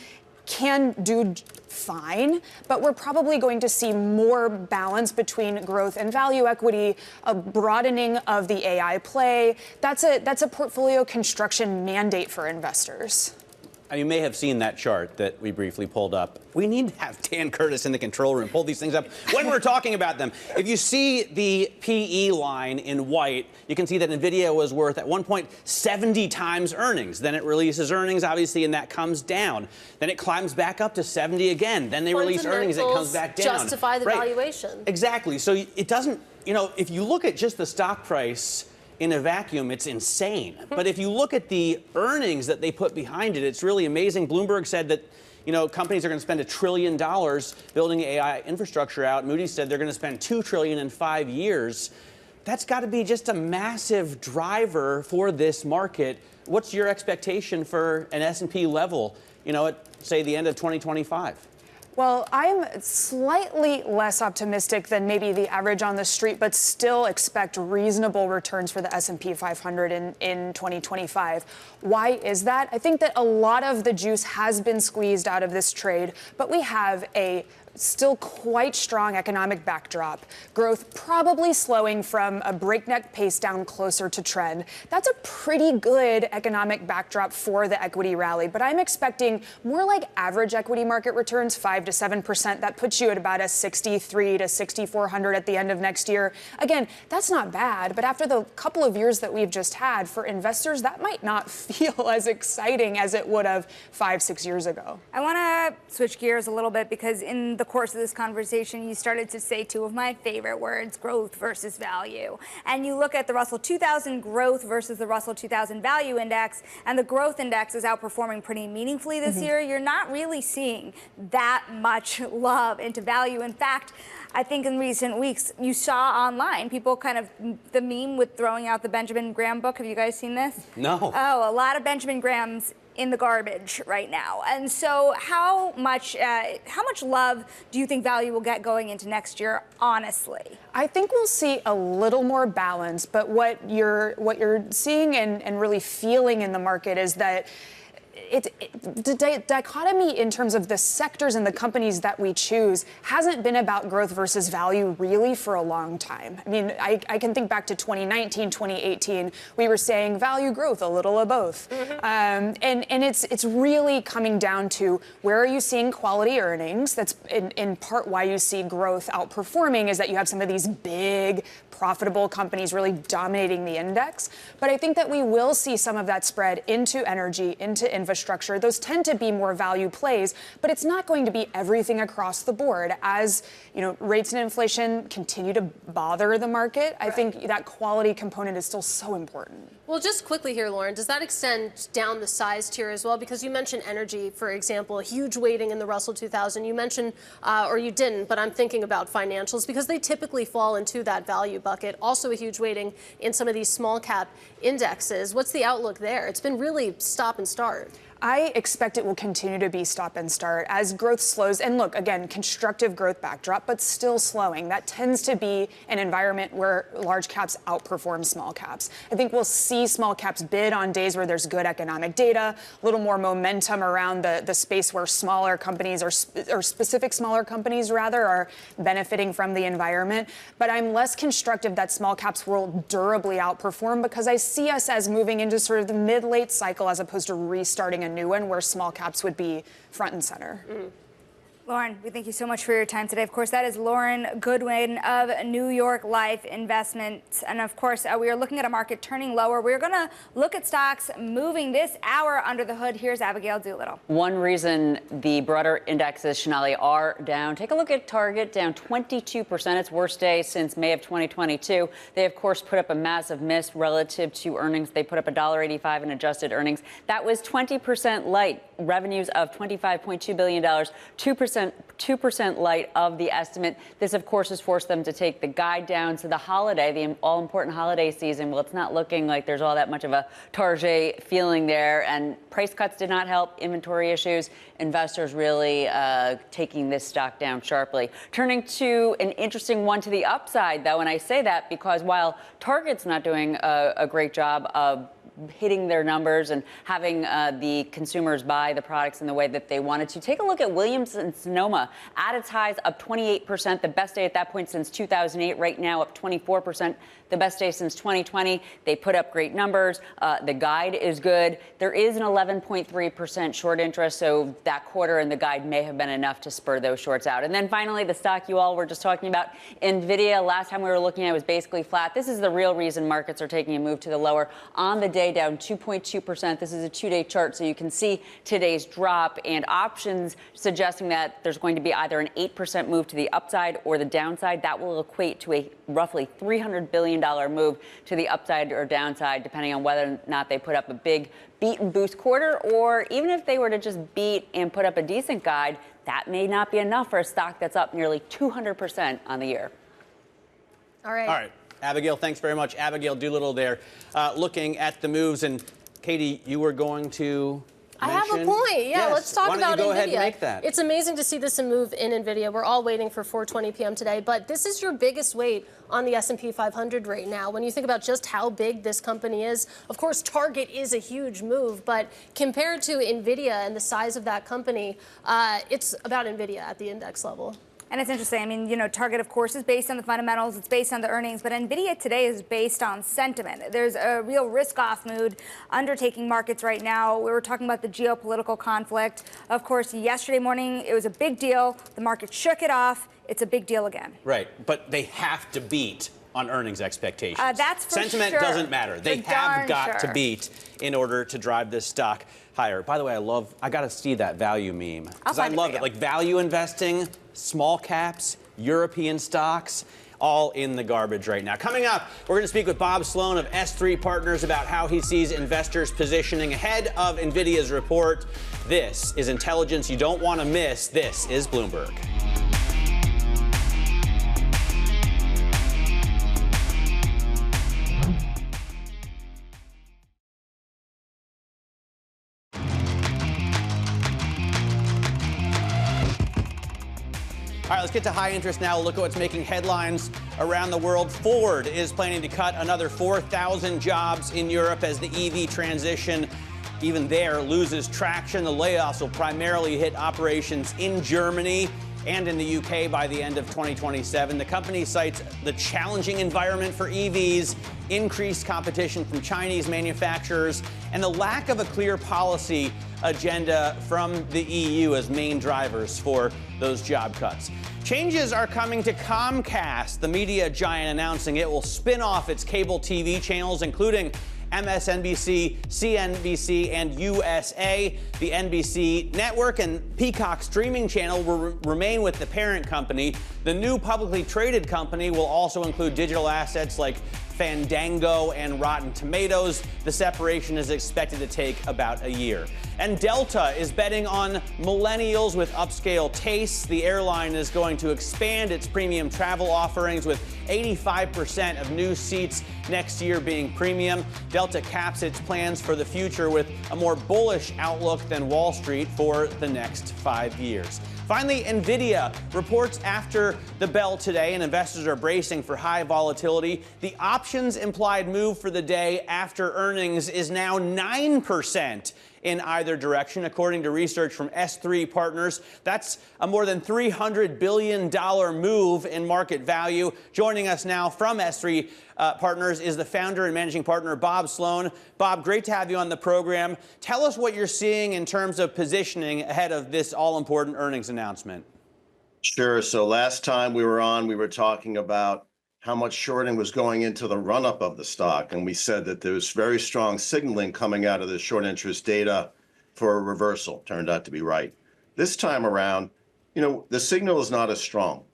can do fine, but we're probably going to see more balance between growth and value equity, a broadening of the AI play. That's a portfolio construction mandate for investors. You may have seen that chart that we briefly pulled up. We need to have Dan Curtis in the control room pull these things up when we're talking about them. If you see the PE line in white, you can see that NVIDIA was worth at one point 70 times earnings. Then it releases earnings, obviously, and that comes down. Then it climbs back up to 70 again. Then they release earnings, it comes back down. Justify the valuation. Exactly. So it doesn't, if you look at just the stock price in a vacuum, it's insane. But if you look at the earnings that they put behind it, it's really amazing. Bloomberg said that, companies are going to spend $1 trillion building AI infrastructure out. Moody's said they're going to spend $2 trillion in 5 years. That's got to be just a massive driver for this market. What's your expectation for an S&P level, at, say, the end of 2025? Well, I'm slightly less optimistic than maybe the average on the street, but still expect reasonable returns for the S&P 500 in 2025. Why is that? I think that a lot of the juice has been squeezed out of this trade, but we have a still quite strong economic backdrop. Growth probably slowing from a breakneck pace down closer to trend. That's a pretty good economic backdrop for the equity rally, but I'm expecting more like average equity market returns, 5 to 7%. That puts you at about a 63 to 6,400 at the end of next year. Again, that's not bad, but after the couple of years that we've just had, for investors, that might not feel as exciting as it would have 5-6 years ago. I want to switch gears a little bit because in the course of this conversation, you started to say two of my favorite words, growth versus value. And you look at the Russell 2000 growth versus the Russell 2000 value index, and the growth index is outperforming pretty meaningfully this year. You're not really seeing that much love into value. In fact, I think in recent weeks, you saw online people kind of the meme with throwing out the Benjamin Graham book. Have you guys seen this? No. Oh, a lot of Benjamin Grahams in the garbage right now. And so how much love do you think value will get going into next year, honestly? I think we'll see a little more balance, but what you're seeing and really feeling in the market is that the dichotomy in terms of the sectors and the companies that we choose hasn't been about growth versus value really for a long time. I mean, I can think back to 2019, 2018. We were saying value growth, a little of both. And it's really coming down to where are you seeing quality earnings? That's in part why you see growth outperforming is that you have some of these big, profitable companies really dominating the index. But I think that we will see some of that spread into energy, into infrastructure. Those tend to be more value plays, but it's not going to be everything across the board. As rates and inflation continue to bother the market, I think that quality component is still so important. Well, just quickly here, Lauren, does that extend down the size tier as well? Because you mentioned energy, for example, a huge weighting in the Russell 2000. You mentioned, or you didn't, but I'm thinking about financials because they typically fall into that value bucket. Also a huge weighting in some of these small cap indexes. What's the outlook there? It's been really stop and start. I expect it will continue to be stop and start as growth slows. And look, again, constructive growth backdrop, but still slowing. That tends to be an environment where large caps outperform small caps. I think we'll see small caps bid on days where there's good economic data, a little more momentum around the space where smaller companies or specific smaller companies rather are benefiting from the environment. But I'm less constructive that small caps will durably outperform because I see us as moving into sort of the mid-late cycle as opposed to restarting a new one where small caps would be front and center. Lauren, we thank you so much for your time today. Of course, that is Lauren Goodwin of New York Life Investments. And of course, we are looking at a market turning lower. We're going to look at stocks moving this hour under the hood. Here's Abigail Doolittle. One reason the broader indexes, Sonali, are down. Take a look at Target, down 22%. Its worst day since May of 2022. They, of course, put up a massive miss relative to earnings. They put up $1.85 in adjusted earnings. That was 20% light. Revenues of $25.2 billion, 2% light of the estimate. This, of course, has forced them to take the guide down to the holiday, the all-important holiday season. Well, it's not looking like there's all that much of a Target feeling there, and price cuts did not help. Inventory issues, investors really taking this stock down sharply. Turning to an interesting one to the upside, though, and I say that because while Target's not doing a great job of hitting their numbers and having the consumers buy the products in the way that they wanted to. Take a look at Williams and Sonoma at its highs up 28%, the best day at that point since 2008. Right now up 24%, the best day since 2020. They put up great numbers. The guide is good. There is an 11.3% short interest, so that quarter in the guide may have been enough to spur those shorts out. And then finally, the stock you all were just talking about, NVIDIA. Last time we were looking at it was basically flat. This is the real reason markets are taking a move to the lower. On the day, down 2.2%. This is a two-day chart, so you can see today's drop, and options suggesting that there's going to be either an 8% move to the upside or the downside. That will equate to a roughly $300 billion move to the upside or downside, depending on whether or not they put up a big beat and boost quarter, or even if they were to just beat and put up a decent guide, that may not be enough for a stock that's up nearly 200% on the year. All right. All right. Abigail, thanks very much. Abigail Doolittle there, looking at the moves. And Katie, you were going to I have a point. Yeah, yes. Let's talk about Nvidia. Go NVIDIA. ahead and make that. It's amazing to see this move in NVIDIA. We're all waiting for 4:20 p.m. today, but this is your biggest weight on the S&P 500 right now. When you think about just how big this company is, of course, Target is a huge move, but compared to NVIDIA and the size of that company, it's about NVIDIA at the index level. And it's interesting. I mean, you know, Target, of course, is based on the fundamentals. It's based on the earnings. But NVIDIA today is based on sentiment. There's a real risk-off mood undertaking markets right now. We were talking about the geopolitical conflict. Of course, yesterday morning, it was a big deal. The market shook it off. It's a big deal again. Right. But they have to beat on earnings expectations. That's for Sentiment sure. doesn't matter. They have got to beat in order to drive this stock higher. By the way, I got to see that value meme. Because I love it. Like value investing, small caps, European stocks, all in the garbage right now. Coming up, we're going to speak with Bob Sloan of S3 Partners about how he sees investors positioning ahead of NVIDIA's report. This is intelligence you don't want to miss. This is Bloomberg. All right, let's get to high interest now. Look at what's making headlines around the world. Ford is planning to cut another 4,000 jobs in Europe as the EV transition, even there, loses traction. The layoffs will primarily hit operations in Germany and in the UK by the end of 2027. The company cites the challenging environment for EVs, increased competition from Chinese manufacturers, and the lack of a clear policy agenda from the EU as main drivers for those job cuts. Changes are coming to Comcast, the media giant announcing it will spin off its cable TV channels, including MSNBC, CNBC, and USA. The NBC network and Peacock streaming channel will remain with the parent company. The new publicly traded company will also include digital assets like Fandango and Rotten Tomatoes. The separation is expected to take about a year. And Delta is betting on millennials with upscale tastes. The airline is going to expand its premium travel offerings with 85% of new seats next year being premium. Delta caps its plans for the future with a more bullish outlook than Wall Street for the next 5 years. Finally, NVIDIA reports after the bell today, and investors are bracing for high volatility. The options implied move for the day after earnings is now 9% in either direction. According to research from S3 Partners, that's a more than $300 billion move in market value. Joining us now from S3 Partners is the founder and managing partner, Bob Sloan. Bob, great to have you on the program. Tell us what you're seeing in terms of positioning ahead of this all-important earnings announcement. Sure. So last time we were on, we were talking about how much shorting was going into the run-up of the stock. And we said that there was very strong signaling coming out of the short interest data for a reversal. Turned out to be right. This time around, the signal is not as strong.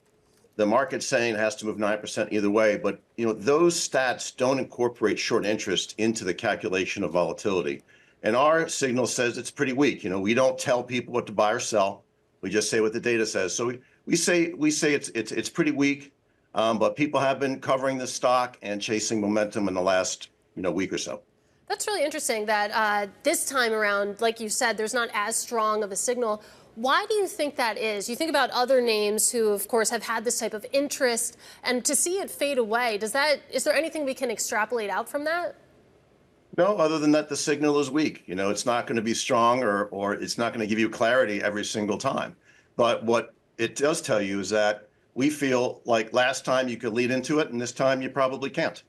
The market's saying it has to move 9% either way. But, those stats don't incorporate short interest into the calculation of volatility. And our signal says it's pretty weak. We don't tell people what to buy or sell. We just say what the data says. So we say it's pretty weak, but people have been covering the stock and chasing momentum in the last week or so. That's really interesting that this time around, like you said, there's not as strong of a signal. Why do you think that is? You think about other names who, of course, have had this type of interest, and to see it fade away, is there anything we can extrapolate out from that? No, other than that, the signal is weak. It's not going to be strong or it's not going to give you clarity every single time. But what it does tell you is that we feel like last time you could lead into it, and this time you probably can't.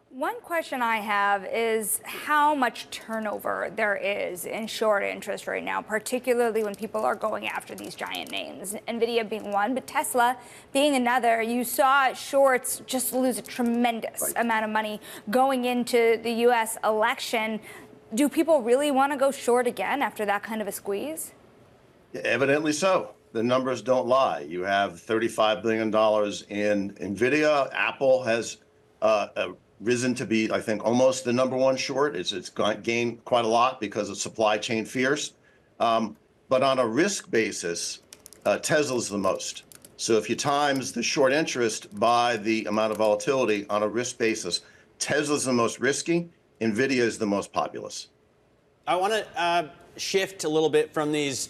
One question I have is how much turnover there is in short interest right now, particularly when people are going after these giant names, NVIDIA being one, but Tesla being another. You saw shorts just lose a tremendous amount of money going into the U.S. election. Do people really want to go short again after that kind of a squeeze? Evidently so. The numbers don't lie. You have $35 billion in NVIDIA. Apple has risen to be, I think, almost the #1 short. It's gained quite a lot because of supply chain fears. But on a risk basis, Tesla's the most. So if you times the short interest by the amount of volatility on a risk basis, Tesla's the most risky. NVIDIA is the most populous. I want to shift a little bit from these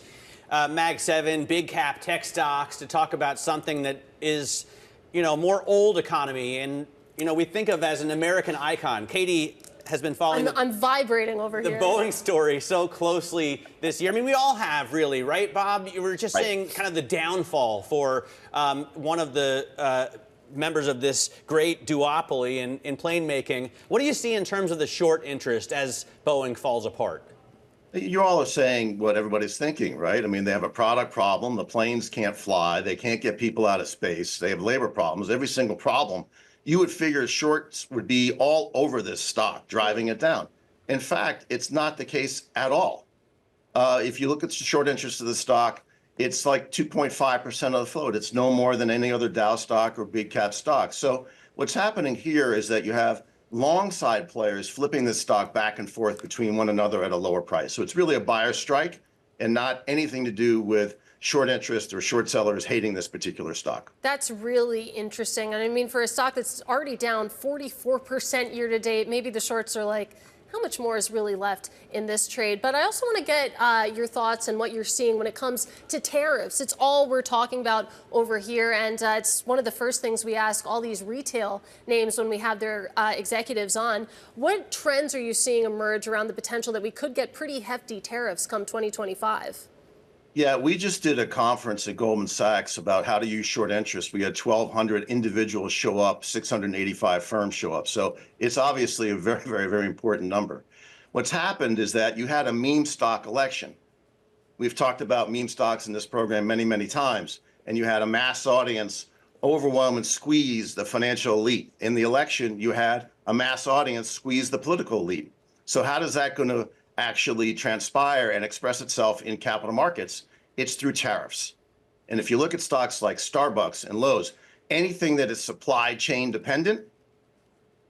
Mag 7 big cap tech stocks to talk about something that is, more old economy and we think of as an American icon. Katie has been following I'm vibrating over the here. Boeing story so closely this year. I mean, we all have, really, right, Bob? You were just saying kind of the downfall for one of the members of this great duopoly in plane making. What do you see in terms of the short interest as Boeing falls apart? You all are saying what everybody's thinking, right? I mean, they have a product problem. The planes can't fly. They can't get people out of space. They have labor problems. Every single problem. You would figure shorts would be all over this stock, driving it down. In fact, it's not the case at all. If you look at the short interest of the stock, it's like 2.5% of the float. It's no more than any other Dow stock or big cap stock. So what's happening here is that you have long side players flipping this stock back and forth between one another at a lower price. So it's really a buyer strike and not anything to do with short interest or short sellers hating this particular stock. That's really interesting. And I mean, for a stock that's already down 44% year to date, maybe the shorts are like, how much more is really left in this trade? But I also want to get your thoughts and what you're seeing when it comes to tariffs. It's all we're talking about over here, and it's one of the first things we ask all these retail names when we have their executives on. What trends are you seeing emerge around the potential that we could get pretty hefty tariffs come 2025? Yeah, we just did a conference at Goldman Sachs about how to use short interest. We had 1,200 individuals show up, 685 firms show up. So it's obviously a very, very, very important number. What's happened is that you had a meme stock election. We've talked about meme stocks in this program many, many times. And you had a mass audience overwhelm and squeeze the financial elite. In the election, you had a mass audience squeeze the political elite. So how is that going to actually transpire and express itself in capital markets? It's through tariffs. And if you look at stocks like Starbucks and Lowe's, anything that is supply chain dependent,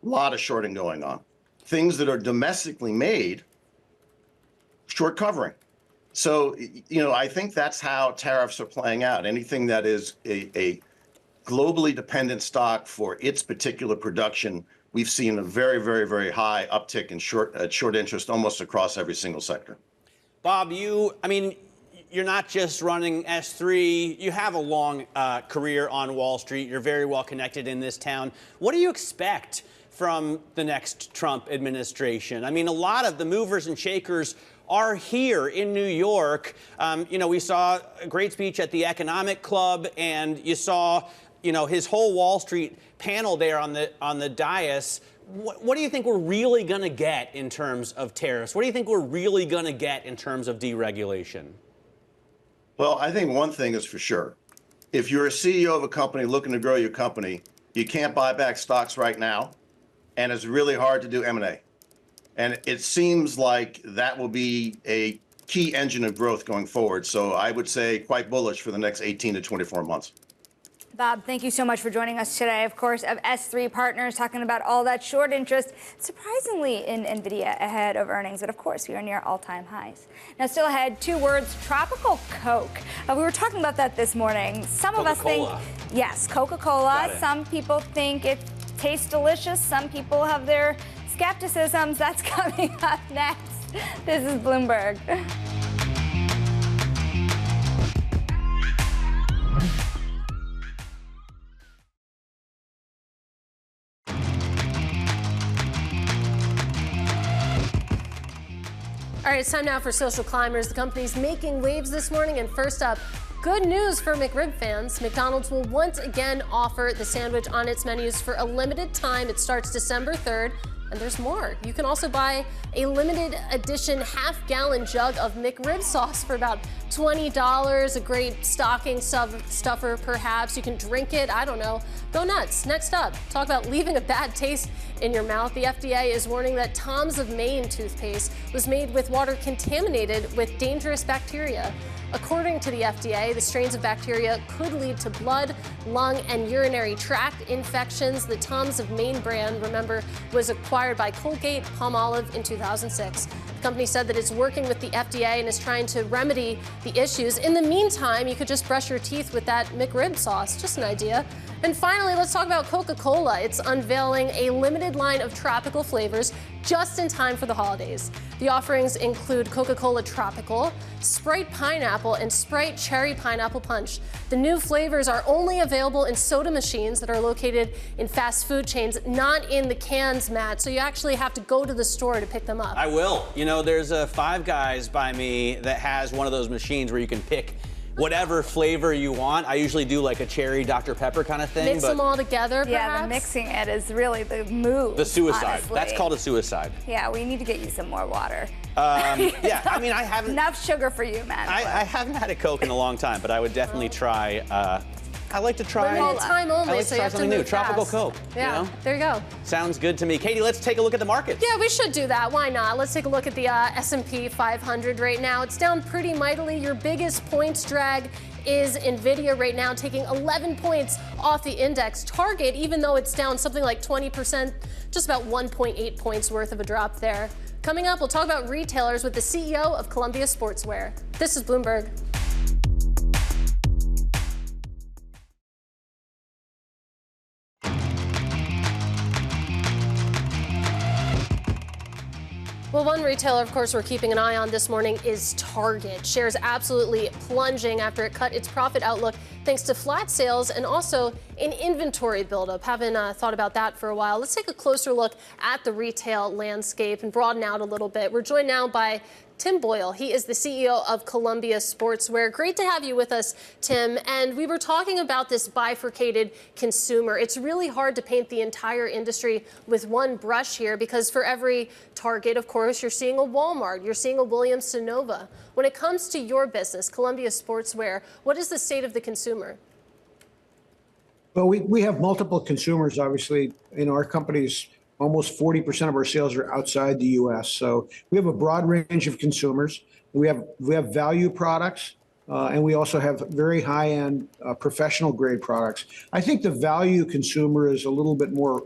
a lot of shorting going on. Things that are domestically made, short covering. So, I think that's how tariffs are playing out. Anything that is a globally dependent stock for its particular production, we've seen a very, very, very high uptick in short interest almost across every single sector. Bob, you're not just running S3. You have a long career on Wall Street. You're very well connected in this town. What do you expect from the next Trump administration? I mean, a lot of the movers and shakers are here in New York. We saw a great speech at the Economic Club, and you saw, his whole Wall Street panel there on the dais. What do you think we're really going to get in terms of tariffs? What do you think we're really going to get in terms of deregulation? Well, I think one thing is for sure. If you're a CEO of a company looking to grow your company, you can't buy back stocks right now, and it's really hard to do M&A. And it seems like that will be a key engine of growth going forward. So I would say quite bullish for the next 18 to 24 months. Bob, thank you so much for joining us today, of course, of S3 Partners, talking about all that short interest, surprisingly in NVIDIA ahead of earnings. But, of course, we are near all-time highs. Now, still ahead, 2 words, tropical Coke. We were talking about that this morning. Some of us think, yes, Coca-Cola. Some people think it tastes delicious. Some people have their skepticisms. That's coming up next. This is Bloomberg. All right, it's time now for Social Climbers. The company's making waves this morning. And first up, good news for McRib fans. McDonald's will once again offer the sandwich on its menus for a limited time. It starts December 3rd. And there's more. You can also buy a limited edition half-gallon jug of McRib sauce for about $20. A great stocking stuffer, perhaps. You can drink it. I don't know. Go nuts. Next up, talk about leaving a bad taste in your mouth. The FDA is warning that Tom's of Maine toothpaste was made with water contaminated with dangerous bacteria. According to the FDA, the strains of bacteria could lead to blood, lung, and urinary tract infections. The Tom's of Maine brand, remember, was acquired by Colgate-Palmolive in 2006. The company said that it's working with the FDA and is trying to remedy the issues. In the meantime, you could just brush your teeth with that McRib sauce. Just an idea. And finally, let's talk about Coca-Cola. It's unveiling a limited line of tropical flavors just in time for the holidays. The offerings include Coca-Cola Tropical, Sprite Pineapple, and Sprite Cherry Pineapple Punch. The new flavors are only available in soda machines that are located in fast food chains, not in the cans, Matt. So you actually have to go to the store to pick them up. I will. There's a Five Guys by me that has one of those machines where you can pick whatever flavor you want. I usually do like a cherry Dr. Pepper kind of thing. Mix them all together, perhaps? Yeah, the mixing it is really the move. The suicide. Honestly. That's called a suicide. Yeah, we need to get you some more water. Yeah, I mean, I haven't... Enough sugar for you, man. I haven't had a Coke in a long time, but I would definitely try... I like to try... Limited time only, I like so to you try have to something new. move Tropical fast. Coke. Yeah, there you go. Sounds good to me. Katie, let's take a look at the markets. Yeah, we should do that. Why not? Let's take a look at the S&P 500 right now. It's down pretty mightily. Your biggest points drag is NVIDIA right now, taking 11 points off the index. Target, even though it's down something like 20%, just about 1.8 points worth of a drop there. Coming up, we'll talk about retailers with the CEO of Columbia Sportswear. This is Bloomberg. Well, one retailer, of course, we're keeping an eye on this morning is Target. Shares absolutely plunging after it cut its profit outlook thanks to flat sales and also an inventory buildup. Haven't thought about that for a while. Let's take a closer look at the retail landscape and broaden out a little bit. We're joined now by Tim Boyle. He is the CEO of Columbia Sportswear. Great to have you with us, Tim. And we were talking about this bifurcated consumer. It's really hard to paint the entire industry with one brush here because for every Target, of course, you're seeing a Walmart, you're seeing a Williams-Sonoma. When it comes to your business, Columbia Sportswear, what is the state of the consumer? Well, we have multiple consumers, obviously, in our companies. Almost 40% of our sales are outside the U.S. So we have a broad range of consumers. We have value products, and we also have very high-end professional grade products. I think the value consumer is a little bit more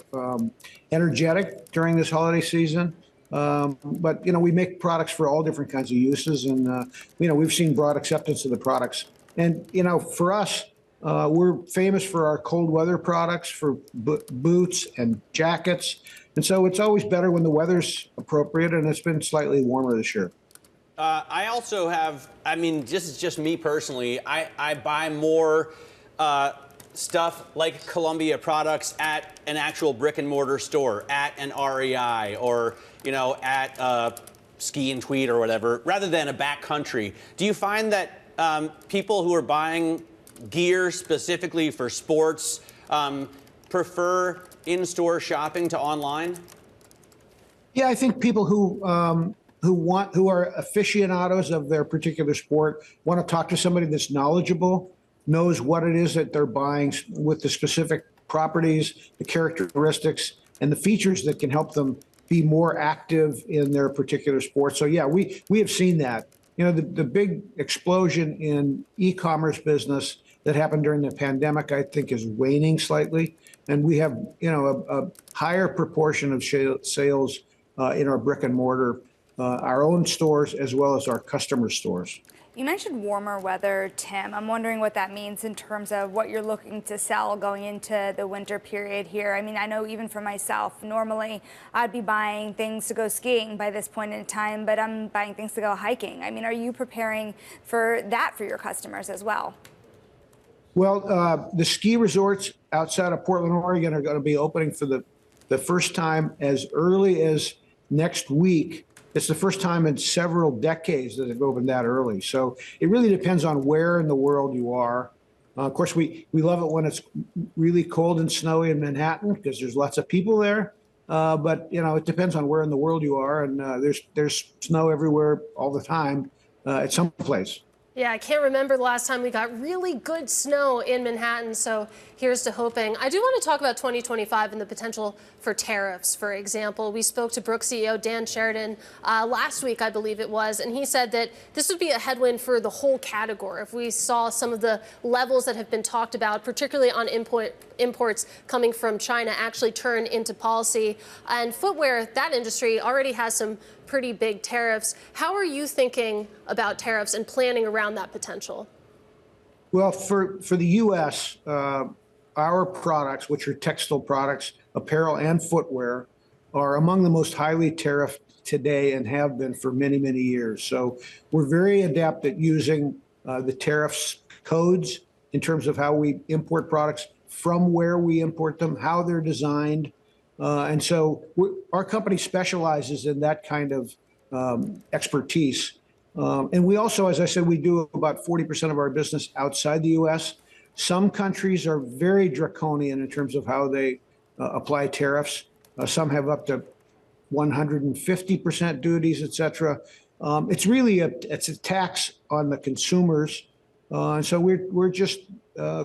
energetic during this holiday season. But, we make products for all different kinds of uses. And, we've seen broad acceptance of the products. And, for us, we're famous for our cold weather products, for boots and jackets. And so it's always better when the weather's appropriate, and it's been slightly warmer this year. I also have, this is just me personally, I buy more stuff like Columbia products at an actual brick and mortar store, at an REI, or, you know, at Ski and Tweed or whatever, rather than a backcountry, do you find that people who are buying gear specifically for sports prefer in-store shopping to online? Yeah, I think people who are aficionados of their particular sport want to talk to somebody that's knowledgeable, knows what it is that they're buying with the specific properties, the characteristics, and the features that can help them be more active in their particular sport. So yeah, we have seen that. You know, the big explosion in e-commerce business that happened during the pandemic, I think, is waning slightly. And we have, you know, a higher proportion of sales in our brick and mortar, our own stores, as well as our customer stores. You mentioned warmer weather, Tim. I'm wondering what that means in terms of what you're looking to sell going into the winter period here. I mean, I know even for myself, normally I'd be buying things to go skiing by this point in time, but I'm buying things to go hiking. I mean, are you preparing for that for your customers as well? Well, the ski resorts outside of Portland, Oregon are going to be opening for the first time as early as next week. It's the first time in several decades that they've opened that early. So it really depends on where in the world you are. Of course, we love it when it's really cold and snowy in Manhattan because there's lots of people there. But, you know, it depends on where in the world you are. And there's snow everywhere all the time at some place. Yeah, I can't remember the last time we got really good snow in Manhattan, so here's to hoping. I do want to talk about 2025 and the potential for tariffs, for example. We spoke to Brooks CEO Dan Sheridan last week, I believe it was, and he said that this would be a headwind for the whole category if we saw some of the levels that have been talked about, particularly on imports coming from China, actually turn into policy. And footwear, that industry already has some pretty big tariffs. How are you thinking about tariffs and planning around that potential? Well, for the U.S., our products, which are textile products, apparel, and footwear, are among the most highly tariffed today and have been for many, many years. So we're very adept at using the tariffs codes in terms of how we import products, from where we import them, how they're designed. And so our company specializes in that kind of expertise. And we also, as I said, we do about 40% of our business outside the U.S. Some countries are very draconian in terms of how they apply tariffs. Some have up to 150% duties, et cetera. It's really a tax on the consumers. And so we're just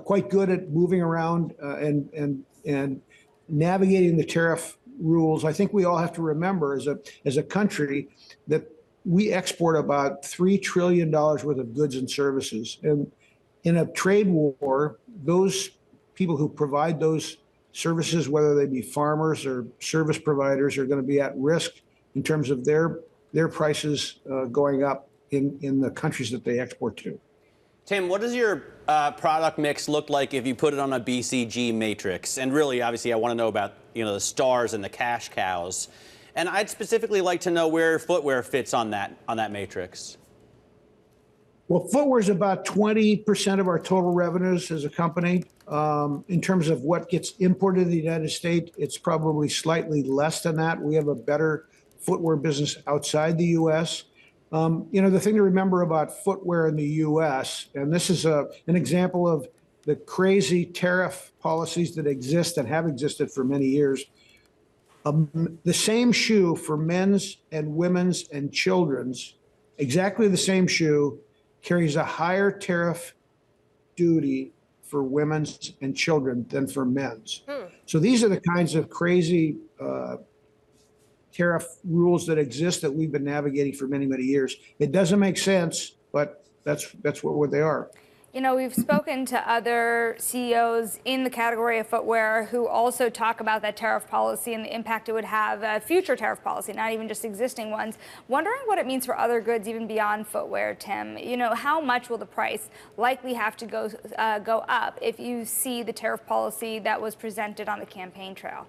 quite good at moving around and navigating the tariff rules. I think we all have to remember as a country that we export about $3 trillion worth of goods and services. And in a trade war, those people who provide those services, whether they be farmers or service providers, are going to be at risk in terms of their prices going up in the countries that they export to. Tim, what does your product mix look like if you put it on a BCG matrix? And really, obviously, I want to know about, you know, the stars and the cash cows. And I'd specifically like to know where footwear fits on that matrix. Well, footwear is about 20% of our total revenues as a company. In terms of what gets imported to the United States, it's probably slightly less than that. We have a better footwear business outside the U.S. You know, the thing to remember about footwear in the U.S., and this is an example of the crazy tariff policies that exist and have existed for many years. The same shoe for men's and women's and children's, exactly the same shoe, carries a higher tariff duty for women's and children than for men's. So these are the kinds of crazy tariff rules that exist that we've been navigating for many, many years. It doesn't make sense, but that's what they are. You know, we've spoken to other CEOs in the category of footwear who also talk about that tariff policy and the impact it would have, future tariff policy, not even just existing ones. Wondering what it means for other goods, even beyond footwear, Tim. You know, how much will the price likely have to go up if you see the tariff policy that was presented on the campaign trail?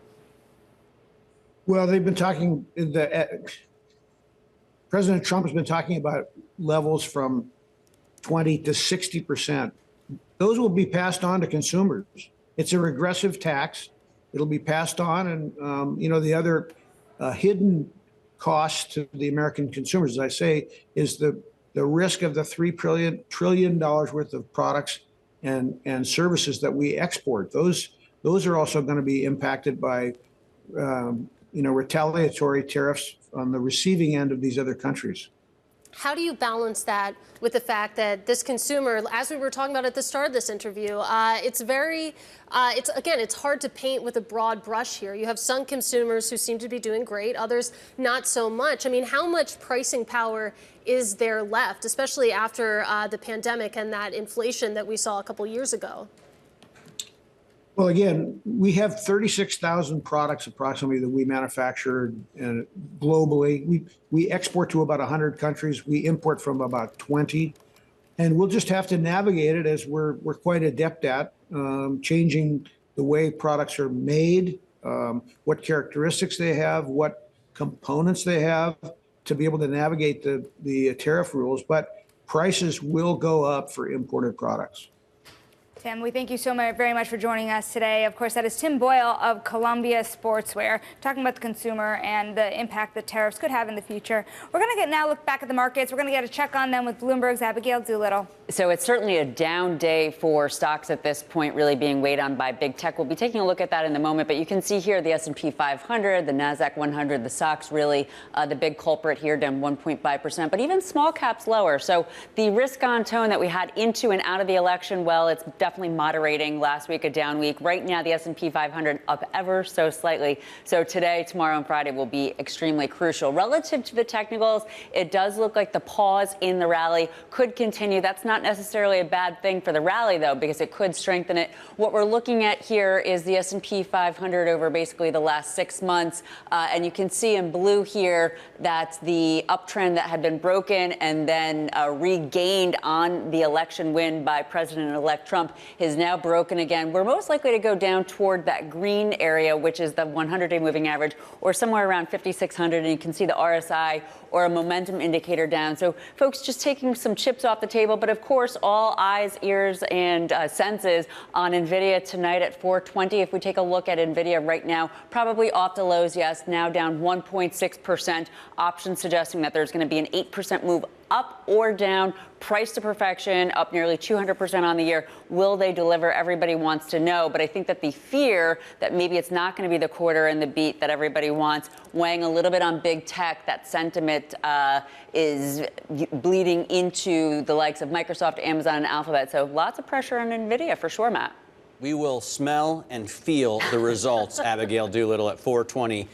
Well, they've been talking, President Trump has been talking about levels from 20 to 60% those will be passed on to consumers. It's a regressive tax. It'll be passed on, and the other hidden cost to the American consumers, as I say, is the risk of the $3 trillion worth of products and services that we export. Those are also going to be impacted by retaliatory tariffs on the receiving end of these other countries. How do you balance that with the fact that this consumer, as we were talking about at the start of this interview, it's hard to paint with a broad brush here. You have some consumers who seem to be doing great, others not so much. I mean, how much pricing power is there left, especially after the pandemic and that inflation that we saw a couple years ago? Well, again, we have 36,000 products approximately that we manufacture globally. We export to about 100 countries. We import from about 20. And we'll just have to navigate it, as we're quite adept at changing the way products are made, what characteristics they have, what components they have, to be able to navigate the tariff rules. But prices will go up for imported products. Tim, we thank you so very much for joining us today. Of course, that is Tim Boyle of Columbia Sportswear, talking about the consumer and the impact that tariffs could have in the future. We're going to now look back at the markets. We're going to get a check on them with Bloomberg's Abigail Doolittle. So it's certainly a down day for stocks at this point, really being weighed on by big tech. We'll be taking a look at that in a moment. But you can see here the S&P 500, the NASDAQ 100, the Sachs really the big culprit here, down 1.5%. But even small caps lower. So the risk-on tone that we had into and out of the election, well, it's definitely moderating. Last week, a down week. Right now, the S&P 500 up ever so slightly. So today, tomorrow, and Friday will be extremely crucial. Relative to the technicals, it does look like the pause in the rally could continue. That's not necessarily a bad thing for the rally, though, because it could strengthen it. What we're looking at here is the S&P 500 over basically the last 6 months. And you can see in blue here that the uptrend that had been broken and then regained on the election win by President-elect Trump is now broken again. We're most likely to go down toward that green area, which is the 100-day moving average, or somewhere around 5,600. And you can see the RSI or a momentum indicator down. So folks, just taking some chips off the table. But of course, all eyes, ears, and senses on NVIDIA tonight at 420. If we take a look at NVIDIA right now, probably off the lows, yes, now down 1.6%. Options suggesting that there's going to be an 8% move up or down. Price to perfection, up nearly 200% on the year. Will they deliver? Everybody wants to know. But I think that the fear that maybe it's not going to be the quarter and the beat that everybody wants, weighing a little bit on big tech, that sentiment is bleeding into the likes of Microsoft, Amazon, and Alphabet. So lots of pressure on NVIDIA for sure, Matt. We will smell and feel the results, Abigail Doolittle, at 4:20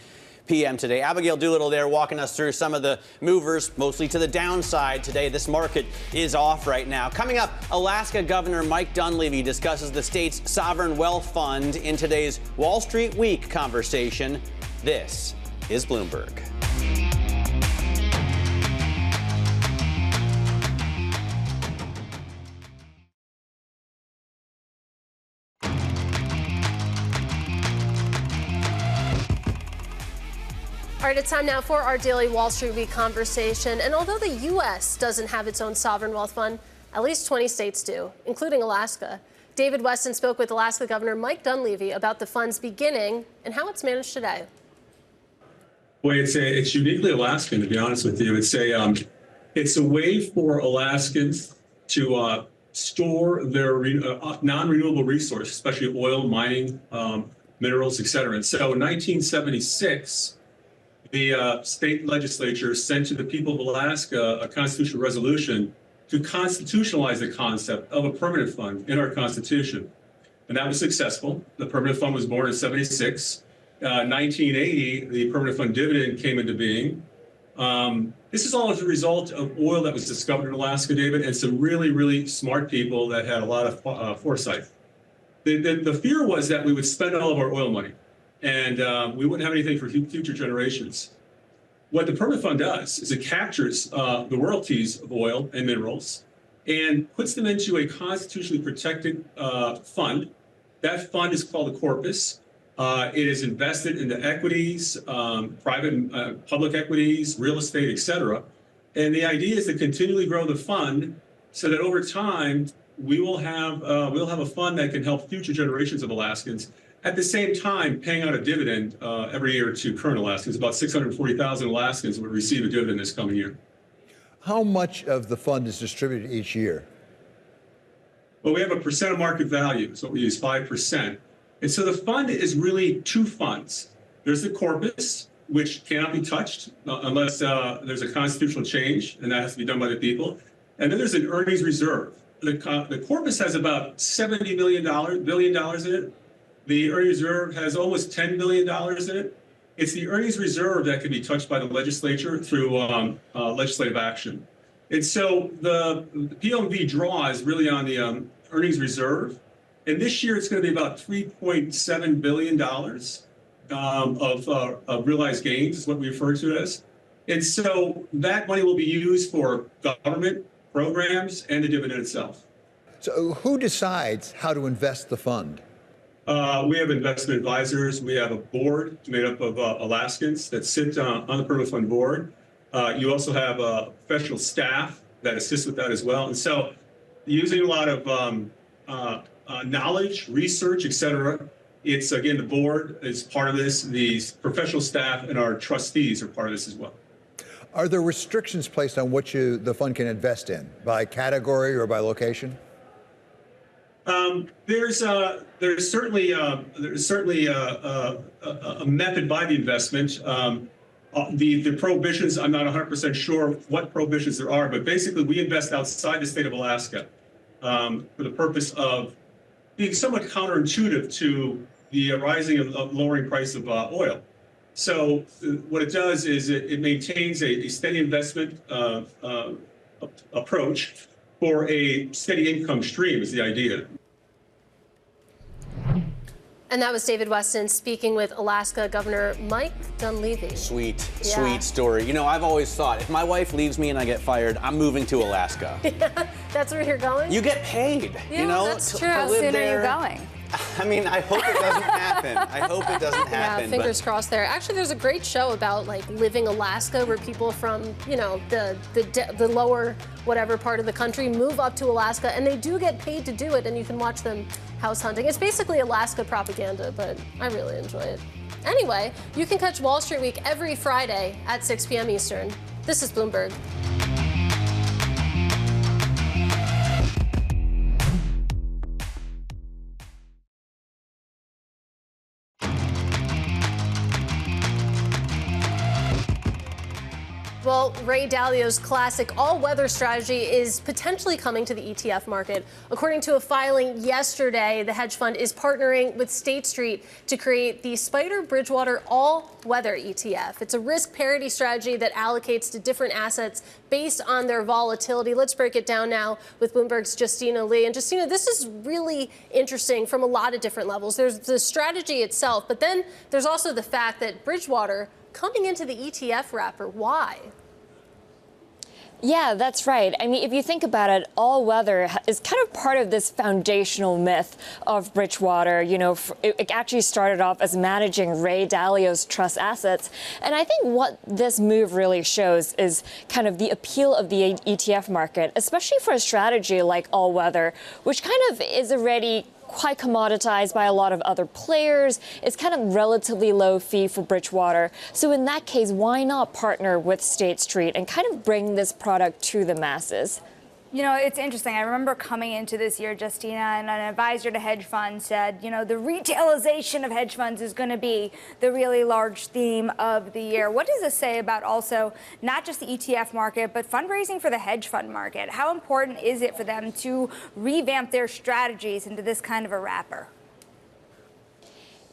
p.m. today. Abigail Doolittle there walking us through some of the movers, mostly to the downside today. This market is off right now. Coming up, Alaska Governor Mike Dunleavy discusses the state's sovereign wealth fund in today's Wall Street Week conversation. This is Bloomberg. All right, it's time now for our daily Wall Street Week conversation. And although the U.S. doesn't have its own sovereign wealth fund, at least 20 states do, including Alaska. David Weston spoke with Alaska Governor Mike Dunleavy about the fund's beginning and how it's managed today. Well, it's uniquely Alaskan, to be honest with you. It's a way for Alaskans to store their non-renewable resources, especially oil, mining, minerals, et cetera. And so in 1976, the state legislature sent to the people of Alaska a constitutional resolution to constitutionalize the concept of a permanent fund in our Constitution. And that was successful. The permanent fund was born in 76. 1980, the permanent fund dividend came into being. This is all as a result of oil that was discovered in Alaska, David, and some really, really smart people that had a lot of foresight. The fear was that we would spend all of our oil money and we wouldn't have anything for future generations. What the permanent fund does is it captures the royalties of oil and minerals and puts them into a constitutionally protected fund. That fund is called the corpus. It is invested into equities, private, public equities, real estate, et cetera. And the idea is to continually grow the fund so that over time, we'll have a fund that can help future generations of Alaskans. At the same time, paying out a dividend every year to current Alaskans. About 640,000 Alaskans will receive a dividend this coming year. How much of the fund is distributed each year? Well, we have a percent of market value, so we use 5%. And so the fund is really two funds. There's the corpus, which cannot be touched unless there's a constitutional change, and that has to be done by the people. And then there's an earnings reserve. The corpus has about $70 billion in it. The earnings reserve has almost $10 billion in it. It's the earnings reserve that can be touched by the legislature through legislative action. And so the POMV draw is really on the earnings reserve. And this year it's going to be about $3.7 billion of realized gains is what we refer to it as. And so that money will be used for government programs and the dividend itself. So who decides how to invest the fund? We have investment advisors. We have a board made up of Alaskans that sit on the permanent fund board. You also have professional staff that assist with that as well. And so using a lot of knowledge, research, et cetera, it's, again, the board is part of this. The professional staff and our trustees are part of this as well. Are there restrictions placed on what the fund can invest in, by category or by location? There's certainly a method by the investment. The prohibitions, I'm not 100% sure what prohibitions there are, but basically we invest outside the state of Alaska for the purpose of being somewhat counterintuitive to the rising and lowering price of oil. So what it does is it maintains a steady investment approach for a steady income stream is the idea. And that was David Weston speaking with Alaska Governor Mike Dunleavy. Sweet story. You know, I've always thought if my wife leaves me and I get fired, I'm moving to Alaska. That's where you're going? You get paid, yeah, you know, that's true. How soon are you going? I mean, I hope it doesn't happen. I hope it doesn't happen. Yeah, fingers crossed there. Actually, there's a great show about like living Alaska where people from, you know, the lower whatever part of the country move up to Alaska and they do get paid to do it and you can watch them house hunting. It's basically Alaska propaganda, but I really enjoy it. Anyway, you can catch Wall Street Week every Friday at 6 p.m. Eastern. This is Bloomberg. Well, Ray Dalio's classic all-weather strategy is potentially coming to the ETF market. According to a filing yesterday, the hedge fund is partnering with State Street to create the Spider Bridgewater all-weather ETF. It's a risk parity strategy that allocates to different assets based on their volatility. Let's break it down now with Bloomberg's Justina Lee. And Justina, this is really interesting from a lot of different levels. There's the strategy itself, but then there's also the fact that Bridgewater coming into the ETF wrapper. Why? Yeah, that's right. I mean, if you think about it, all weather is kind of part of this foundational myth of Bridgewater. You know, it actually started off as managing Ray Dalio's trust assets. And I think what this move really shows is kind of the appeal of the ETF market, especially for a strategy like all weather, which kind of is already quite commoditized by a lot of other players. It's kind of relatively low fee for Bridgewater. So in that case, why not partner with State Street and kind of bring this product to the masses? You know, it's interesting. I remember coming into this year, Justina, and an advisor to hedge funds said, you know, the retailization of hedge funds is going to be the really large theme of the year. What does this say about also not just the ETF market, but fundraising for the hedge fund market? How important is it for them to revamp their strategies into this kind of a wrapper?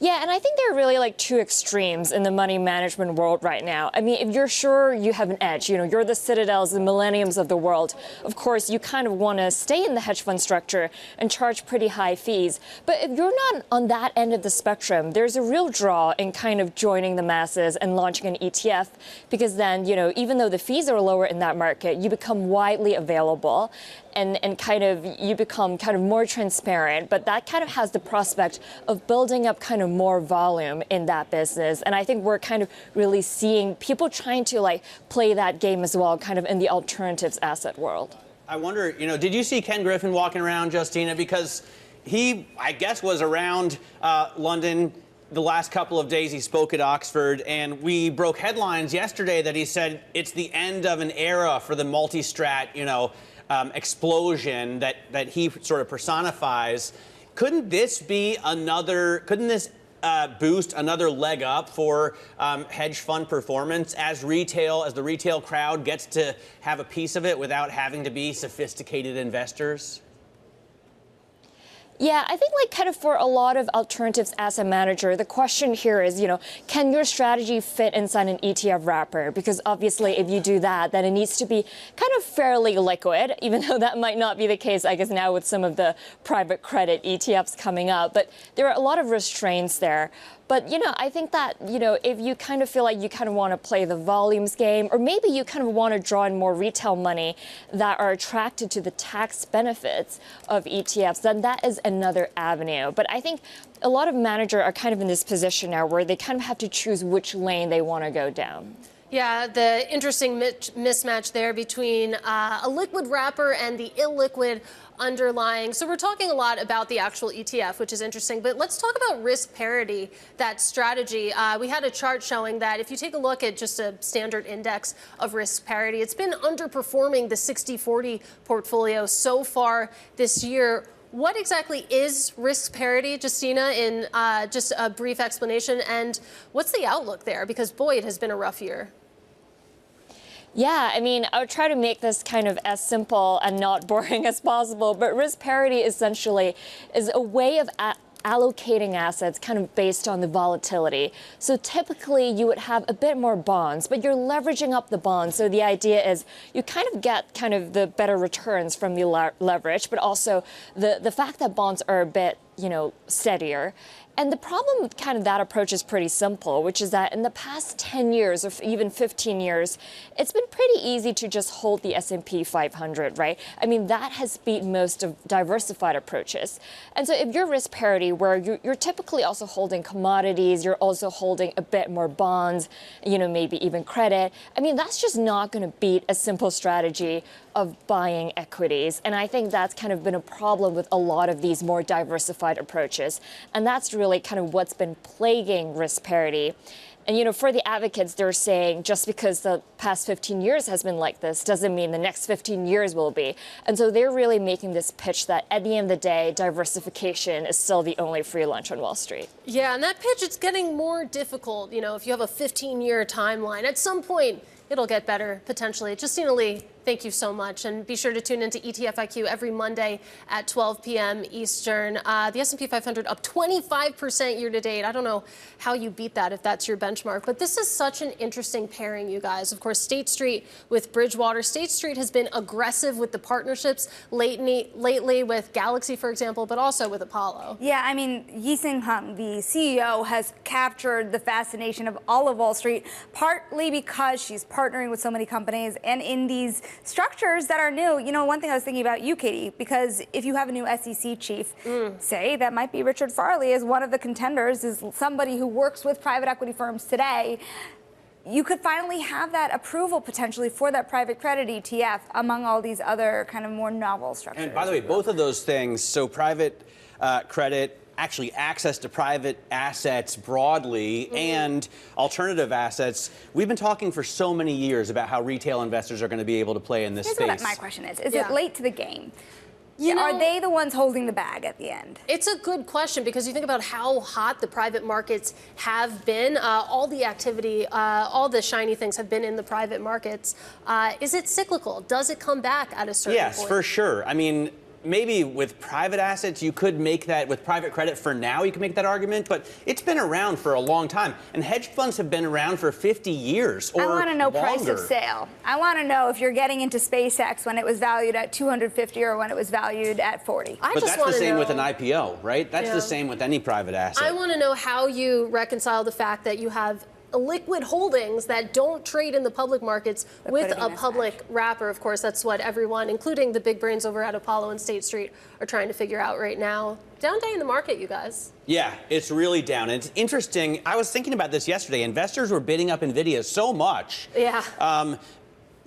Yeah, and I think there are really like two extremes in the money management world right now. I mean, if you're sure you have an edge, you know, you're the Citadels, the Millenniums of the world, of course, you kind of want to stay in the hedge fund structure and charge pretty high fees. But if you're not on that end of the spectrum, there's a real draw in kind of joining the masses and launching an ETF, because then, you know, even though the fees are lower in that market, you become widely available. And kind of you become kind of more transparent, but that kind of has the prospect of building up kind of more volume in that business. And I think we're kind of really seeing people trying to like play that game as well, kind of in the alternatives asset world. I wonder, did you see Ken Griffin walking around, Justina? Because he, I guess, was around London the last couple of days. He spoke at Oxford, and we broke headlines yesterday that he said it's the end of an era for the multi-strat, explosion that he sort of personifies. Couldn't this be couldn't this boost another leg up for hedge fund performance as the retail crowd gets to have a piece of it without having to be sophisticated investors? Yeah, I think kind of for a lot of alternatives asset manager, the question here is, can your strategy fit inside an ETF wrapper? Because obviously if you do that, then it needs to be kind of fairly liquid, even though that might not be the case, I guess, now with some of the private credit ETFs coming up. But there are a lot of restraints there. But, I think that, if you kind of feel like you kind of want to play the volumes game, or maybe you kind of want to draw in more retail money that are attracted to the tax benefits of ETFs, then that is another avenue. But I think a lot of managers are kind of in this position now where they kind of have to choose which lane they want to go down. Yeah, the interesting mismatch there between a liquid wrapper and the illiquid underlying. So we're talking a lot about the actual ETF, which is interesting, but let's talk about risk parity, that strategy. We had a chart showing that if you take a look at just a standard index of risk parity, it's been underperforming the 60-40 portfolio so far this year. What exactly is risk parity, Justina, in just a brief explanation, and what's the outlook there? Because, boy, it has been a rough year. Yeah, I mean, I would try to make this kind of as simple and not boring as possible, but risk parity essentially is a way of allocating assets kind of based on the volatility. So typically you would have a bit more bonds, but you're leveraging up the bonds. So the idea is you kind of get kind of the better returns from the leverage, but also the fact that bonds are a bit, steadier. And the problem with kind of that approach is pretty simple, which is that in the past 10 years or even 15 years, it's been pretty easy to just hold the S&P 500, right? I mean, that has beat most of diversified approaches. And so if you're risk parity, where you're typically also holding commodities, you're also holding a bit more bonds, maybe even credit, I mean, that's just not going to beat a simple strategy of buying equities. And I think that's kind of been a problem with a lot of these more diversified approaches. And that's really kind of what's been plaguing risk parity. And, for the advocates, they're saying just because the past 15 years has been like this doesn't mean the next 15 years will be. And so they're really making this pitch that at the end of the day, diversification is still the only free lunch on Wall Street. Yeah, and that pitch, it's getting more difficult, if you have a 15-year timeline. At some point, it'll get better, potentially. Justina Lee, thank you so much. And be sure to tune into ETF IQ every Monday at 12 p.m. Eastern. The S&P 500 up 25% year to date. I don't know how you beat that if that's your benchmark. But this is such an interesting pairing, you guys. Of course, State Street with Bridgewater. State Street has been aggressive with the partnerships lately with Galaxy, for example, but also with Apollo. Yeah, I mean, Yee-Sing Hung, the CEO, has captured the fascination of all of Wall Street, partly because she's partnering with so many companies and in these structures that are new. One thing I was thinking about you, Katie, because if you have a new SEC chief, say that might be Richard Farley as one of the contenders, is somebody who works with private equity firms today, you could finally have that approval potentially for that private credit ETF among all these other kind of more novel structures. And by the way, both of those things, so private credit, actually access to private assets broadly and alternative assets. We've been talking for so many years about how retail investors are going to be able to play in this space. Here's what my question is it late to the game? Are they the ones holding the bag at the end? It's a good question because you think about how hot the private markets have been. All the activity, all the shiny things have been in the private markets. Is it cyclical? Does it come back at a certain point? Yes, for sure. I mean, maybe with private assets, you could make that, with private credit for now, you can make that argument, but it's been around for a long time. And hedge funds have been around for 50 years or I want to know longer. Price of sale. I want to know if you're getting into SpaceX when it was valued at 250 or when it was valued at 40. But that's the same with an IPO, right? That's the same with any private asset. I want to know how you reconcile the fact that you have liquid holdings that don't trade in the public markets with a public wrapper. Of course, that's what everyone, including the big brains over at Apollo and State Street, are trying to figure out right now. Down day in the market, you guys. Yeah, it's really down. It's interesting. I was thinking about this yesterday. Investors were bidding up NVIDIA so much. Yeah.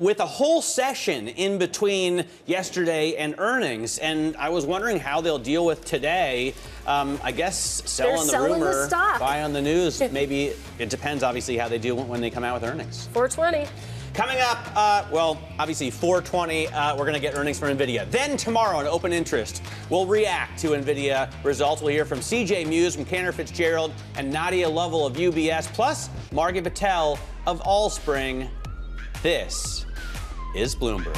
with a whole session in between yesterday and earnings. And I was wondering how they'll deal with today. I guess sell on the rumor, buy on the news. Maybe it depends, obviously, how they deal when they come out with earnings. 420. Coming up, well, obviously 420, we're going to get earnings from NVIDIA. Then tomorrow on Open Interest, we'll react to NVIDIA results. We'll hear from CJ Muse from Cantor Fitzgerald and Nadia Lovell of UBS, plus Margaret Patel of Allspring. This is Bloomberg.